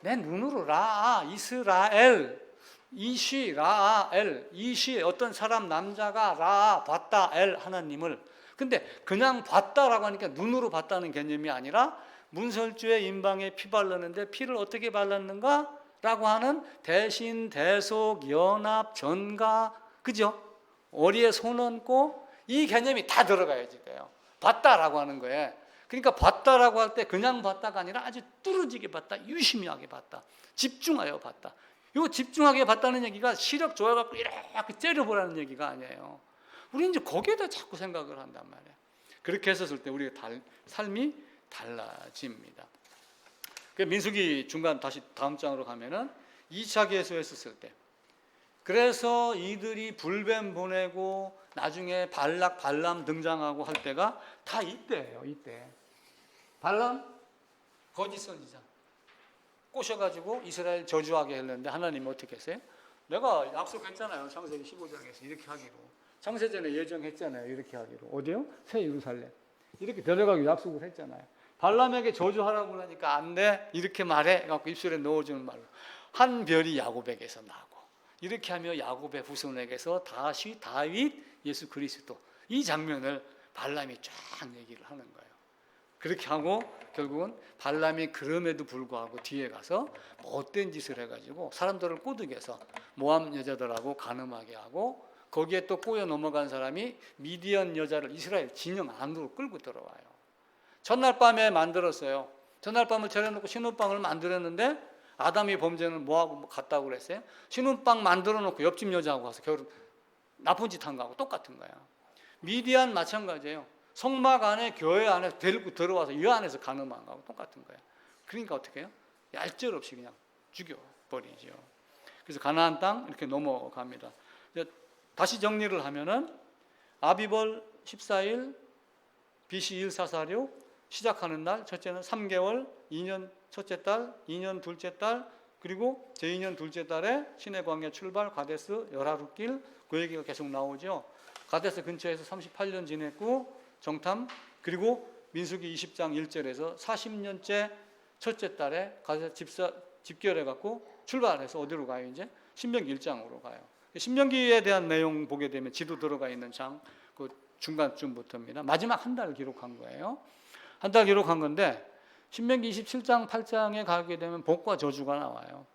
내 눈으로 라 이스라엘 이시 라엘 이시 어떤 사람 남자가 라 봤다 엘 하나님을. 근데 그냥 봤다라고 하니까 눈으로 봤다는 개념이 아니라 문설주에 인방에 피 바르는데 피를 어떻게 발랐는가? 라고 하는 대신, 대속, 연합, 전가, 그죠? 어리에 손 얹고 이 개념이 다 들어가야지 돼요. 봤다라고 하는 거예요. 그러니까 봤다라고 할 때 그냥 봤다가 아니라 아주 뚫어지게 봤다, 유심하게 봤다, 집중하여 봤다. 이 집중하게 봤다는 얘기가 시력 좋아갖고 이렇게 째려보라는 얘기가 아니에요. 우리 이제 거기에다 자꾸 생각을 한단 말이에요. 그렇게 했었을 때 우리가 삶이 달라집니다. 민수기 중간 다시 다음 장으로 가면은 2차 계수했었을 때, 그래서 이들이 불뱀 보내고 나중에 발락 발람 등장하고 할 때가 다 이때예요. 이때 발람 거짓 선지자 꼬셔가지고 이스라엘 저주하게 했는데 하나님이 어떻게 했어요? 내가 약속했잖아요. 창세기 15장에서 이렇게 하기로. 창세전에 예정했잖아요. 이렇게 하기로. 어디요? 새 예루살렘. 이렇게 데려가기로 약속을 했잖아요. 발람에게 저주하라고 하니까 안 돼. 이렇게 말해. 갖고 입술에 넣어주는 말로. 한 별이 야곱에게서 나고. 이렇게 하며 야곱의 후손에게서 다시 다윗, 예수 그리스도. 이 장면을 발람이 쫙 얘기를 하는 거예요. 그렇게 하고 결국은 발람이 그럼에도 불구하고 뒤에 가서 못된 짓을 해가지고 사람들을 꼬드겨서 모함 여자들하고 간음하게 하고, 거기에 또 꼬여 넘어간 사람이 미디안 여자를 이스라엘 진영 안으로 끌고 들어와요. 전날 밤에 만들었어요. 전날 밤을 차려놓고 신혼방을 만들었는데 아담이 범죄는 뭐하고 갔다고 그랬어요? 신혼방 만들어놓고 옆집 여자하고 가서 결혼, 나쁜 짓 한 거하고 똑같은 거야. 미디안 마찬가지예요. 성막 안에 교회 안에 데리고 들어와서 이 안에서 간음한 거하고 똑같은 거예요. 그러니까 어떻게 해요? 얄짤없이 그냥 죽여버리죠. 그래서 가나안 땅 이렇게 넘어갑니다. 다시 정리를 하면은 아비벌 14일 BC 1446 시작하는 날, 첫째는 3개월, 2년 첫째 달, 2년 둘째 달, 그리고 제2년 둘째 달에 신의 광야 출발, 가데스, 열하룻길, 그 얘기가 계속 나오죠. 가데스 근처에서 38년 지냈고 정탐, 그리고 민수기 20장 1절에서 40년째 첫째 달에 가서 집결해갖고 출발해서 어디로 가요? 이제 신명기 1장으로 가요. 신명기에 대한 내용 보게 되면 지도 들어가 있는 장 그 중간쯤부터입니다. 마지막 한 달 기록한 거예요. 한 달 기록한 건데 신명기 27장 8장에 가게 되면 복과 저주가 나와요.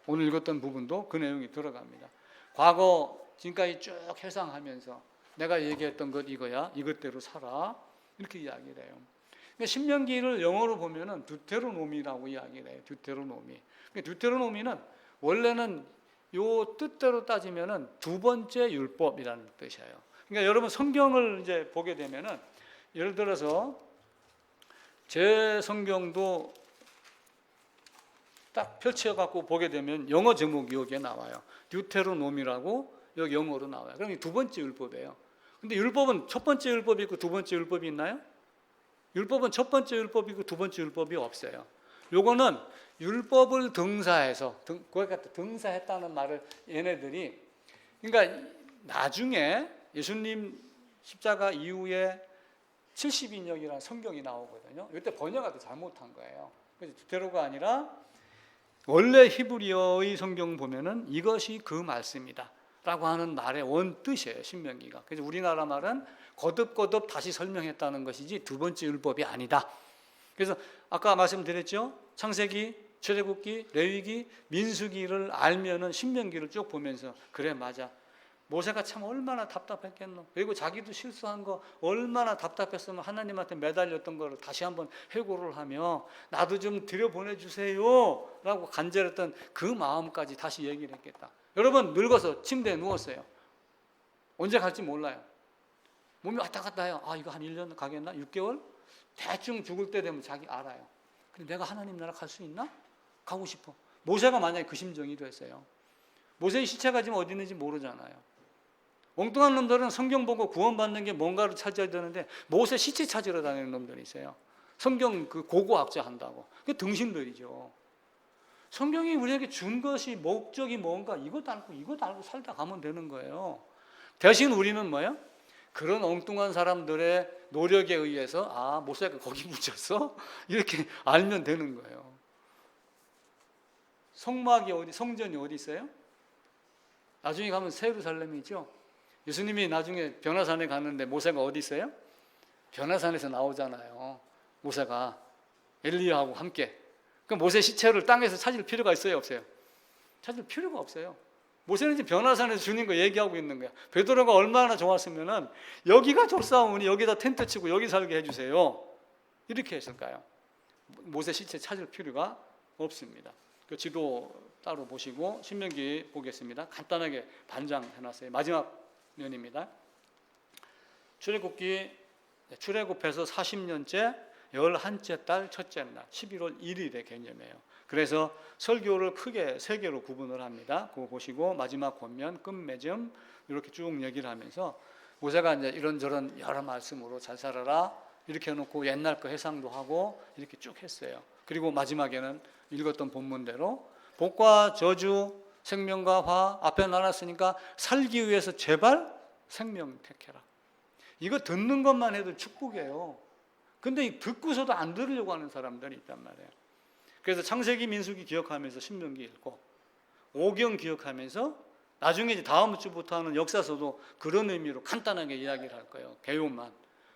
오늘 읽었던 부분도 그 내용이 들어갑니다. 과거 지금까지 쭉 회상하면서 내가 얘기했던 것 이거야, 이것대로 살아, 이렇게 이야기를 해요. 신명기를 영어로 보면은 듀테로노미라고 이야기를 해요. 듀테로노미. 듀테로노미는 원래는 요 뜻대로 따지면은 두 번째 율법이라는 뜻이에요. 그러니까 여러분 성경을 이제 보게 되면은 예를 들어서 제 성경도 딱 펼쳐갖고 보게 되면 영어 제목이 여기에 나와요. 듀테로노미라고 여기 영어로 나와요. 그럼 두 번째 율법이에요. 근데 율법은 첫 번째 율법이 있고 두 번째 율법이 있나요? 율법은 첫 번째 율법이 있고 두 번째 율법이 없어요. 요거는 율법을 등사해서, 거기가 등사했다는 말을 얘네들이, 그러니까 나중에 예수님 십자가 이후에 70인역이라는 성경이 나오거든요. 이때 번역가 잘못한 거예요. 그래서 듀테로가 아니라 원래 히브리어의 성경 보면은 이것이 그 말씀이다 라고 하는 말의 원뜻이에요, 신명기가. 그래서 우리나라 말은 거듭거듭 다시 설명했다는 것이지 두 번째 율법이 아니다. 그래서 아까 말씀드렸죠. 창세기, 출애굽기, 레위기, 민수기를 알면은 신명기를 쭉 보면서 그래 맞아. 모세가 참 얼마나 답답했겠노. 그리고 자기도 실수한 거 얼마나 답답했으면 하나님한테 매달렸던 거를 다시 한번 회고를 하며 나도 좀 들여보내주세요 라고 간절했던 그 마음까지 다시 얘기를 했겠다. 여러분 늙어서 침대에 누웠어요. 언제 갈지 몰라요. 몸이 왔다 갔다 해요. 아 이거 한 1년 가겠나? 6개월? 대충 죽을 때 되면 자기 알아요. 근데 내가 하나님 나라 갈 수 있나? 가고 싶어. 모세가 만약에 그 심정이 됐어요. 모세의 시체가 지금 어디 있는지 모르잖아요. 엉뚱한 놈들은 성경 보고 구원받는 게 뭔가를 찾아야 되는데 모세 시체 찾으러 다니는 놈들이 있어요. 성경 그 고고학자 한다고. 그 등신들이죠. 성경이 우리에게 준 것이 목적이 뭔가 이것 알고 살다 가면 되는 거예요. 대신 우리는 뭐예요? 그런 엉뚱한 사람들의 노력에 의해서 모세가 거기 묻혔어? 이렇게 알면 되는 거예요. 성전이 어디 있어요? 나중에 가면 예루살렘이죠. 예수님이 나중에 변화산에 갔는데 모세가 어디 있어요? 변화산에서 나오잖아요. 모세가 엘리야하고 함께. 그럼 모세 시체를 땅에서 찾을 필요가 있어요, 없어요? 찾을 필요가 없어요. 모세는 이제 변화산에서 주님과 얘기하고 있는 거야. 베드로가 얼마나 좋았으면은 여기가 좋사오니 여기다 텐트 치고 여기 살게 해주세요. 이렇게 했을까요? 모세 시체 찾을 필요가 없습니다. 그 지도 따로 보시고 신명기 보겠습니다. 간단하게 반장해놨어요. 마지막 년입니다. 출애굽해서 40년째 11째 달 첫째 날 11월 1일의 개념이에요. 그래서 설교를 크게 3개로 구분을 합니다. 그거 보시고 마지막 권면 끝맺음 이렇게 쭉 얘기를 하면서 모세가 이제 이런저런 여러 말씀으로 잘 살아라 이렇게 해놓고 옛날 거 해상도 하고 이렇게 쭉 했어요. 그리고 마지막에는 읽었던 본문대로 복과 저주 생명과 화 앞에 나눴으니까 살기 위해서 제발 생명 택해라. 이거 듣는 것만 해도 축복이에요. 근데 듣고서도 안 들으려고 하는 사람들이 있단 말이에요. 그래서 창세기 민수기 기억하면서 신명기 읽고 오경 기억하면서 나중에 이제 다음 주부터 하는 역사서도 그런 의미로 간단하게 이야기를 할 거예요. 개요만.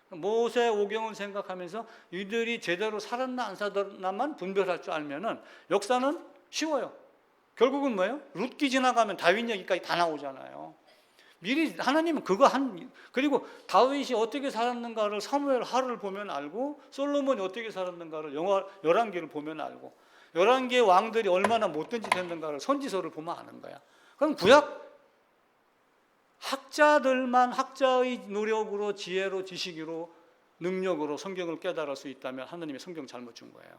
모세 오경을 생각하면서 이들이 제대로 살았나 안 살았나만 분별할 줄 알면은 역사는 쉬워요. 결국은 뭐예요? 룻기 지나가면 다윗 얘기까지 다 나오잖아요. 미리 하나님은 그리고 다윗이 어떻게 살았는가를 사무엘 하를 보면 알고 솔로몬이 어떻게 살았는가를 열왕기를 보면 알고 11개의 왕들이 얼마나 못된 짓 했는가를 선지서를 보면 아는 거야. 그럼 구약 학자들만 학자의 노력으로 지혜로 지식으로 능력으로 성경을 깨달을 수 있다면 하나님이 성경 잘못 준 거예요.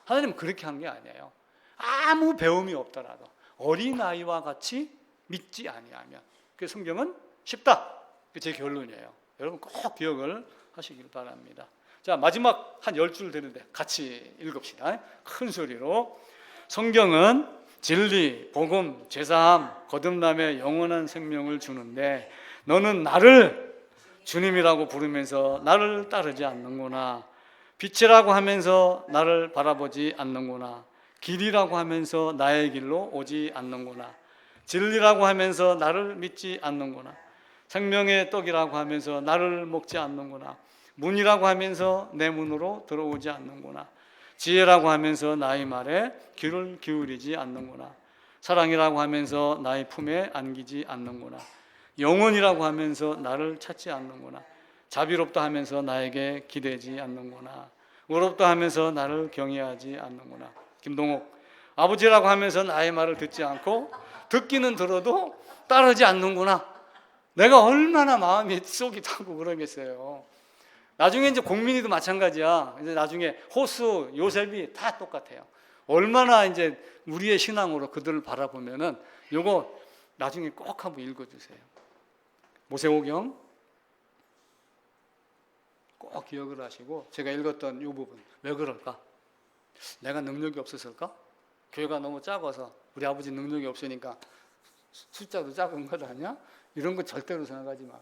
하나님은 그렇게 한 게 아니에요. 아무 배움이 없더라도 어린아이와 같이 믿지 아니하면 그 성경은 쉽다. 그게 제 결론이에요. 여러분 꼭 기억을 하시길 바랍니다. 자, 마지막 한 10줄 되는데 같이 읽읍시다. 큰 소리로. 성경은 진리, 복음, 제사함, 거듭남의 영원한 생명을 주는데 너는 나를 주님이라고 부르면서 나를 따르지 않는구나. 빛이라고 하면서 나를 바라보지 않는구나. 길이라고 하면서 나의 길로 오지 않는구나. 진리라고 하면서 나를 믿지 않는구나. 생명의 떡이라고 하면서 나를 먹지 않는구나. 문이라고 하면서 내 문으로 들어오지 않는구나. 지혜라고 하면서 나의 말에 귀를 기울이지 않는구나. 사랑이라고 하면서 나의 품에 안기지 않는구나. 영혼이라고 하면서 나를 찾지 않는구나. 자비롭다 하면서 나에게 기대지 않는구나. 의롭다 하면서 나를 경외하지 않는구나. 김동욱. 아버지라고 하면서 나의 말을 듣지 않고 듣기는 들어도 따르지 않는구나. 내가 얼마나 마음이 속이 타고 그러겠어요. 나중에 이제 공민이도 마찬가지야. 이제 나중에 호수, 요셉이 다 똑같아요. 얼마나 이제 우리의 신앙으로 그들을 바라보면은 요거 나중에 꼭 한번 읽어주세요. 모세오경 꼭 기억을 하시고 제가 읽었던 이 부분 왜 그럴까? 내가 능력이 없었을까? 교회가 너무 작아서 우리 아버지 능력이 없으니까 숫자도 작은 것 아니야? 이런 거 절대로 생각하지 마.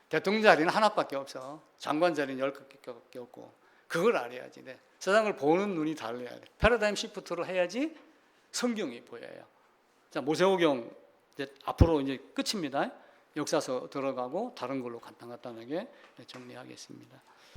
대통령 자리는 하나밖에 없어. 장관 자리는 10개밖에 없고 그걸 알아야지 돼. 세상을 보는 눈이 달라야 돼. 패러다임 시프트를 해야지 성경이 보여요. 자, 모세오경 이제 앞으로 이제 끝입니다. 역사서 들어가고 다른 걸로 간단하게 정리하겠습니다.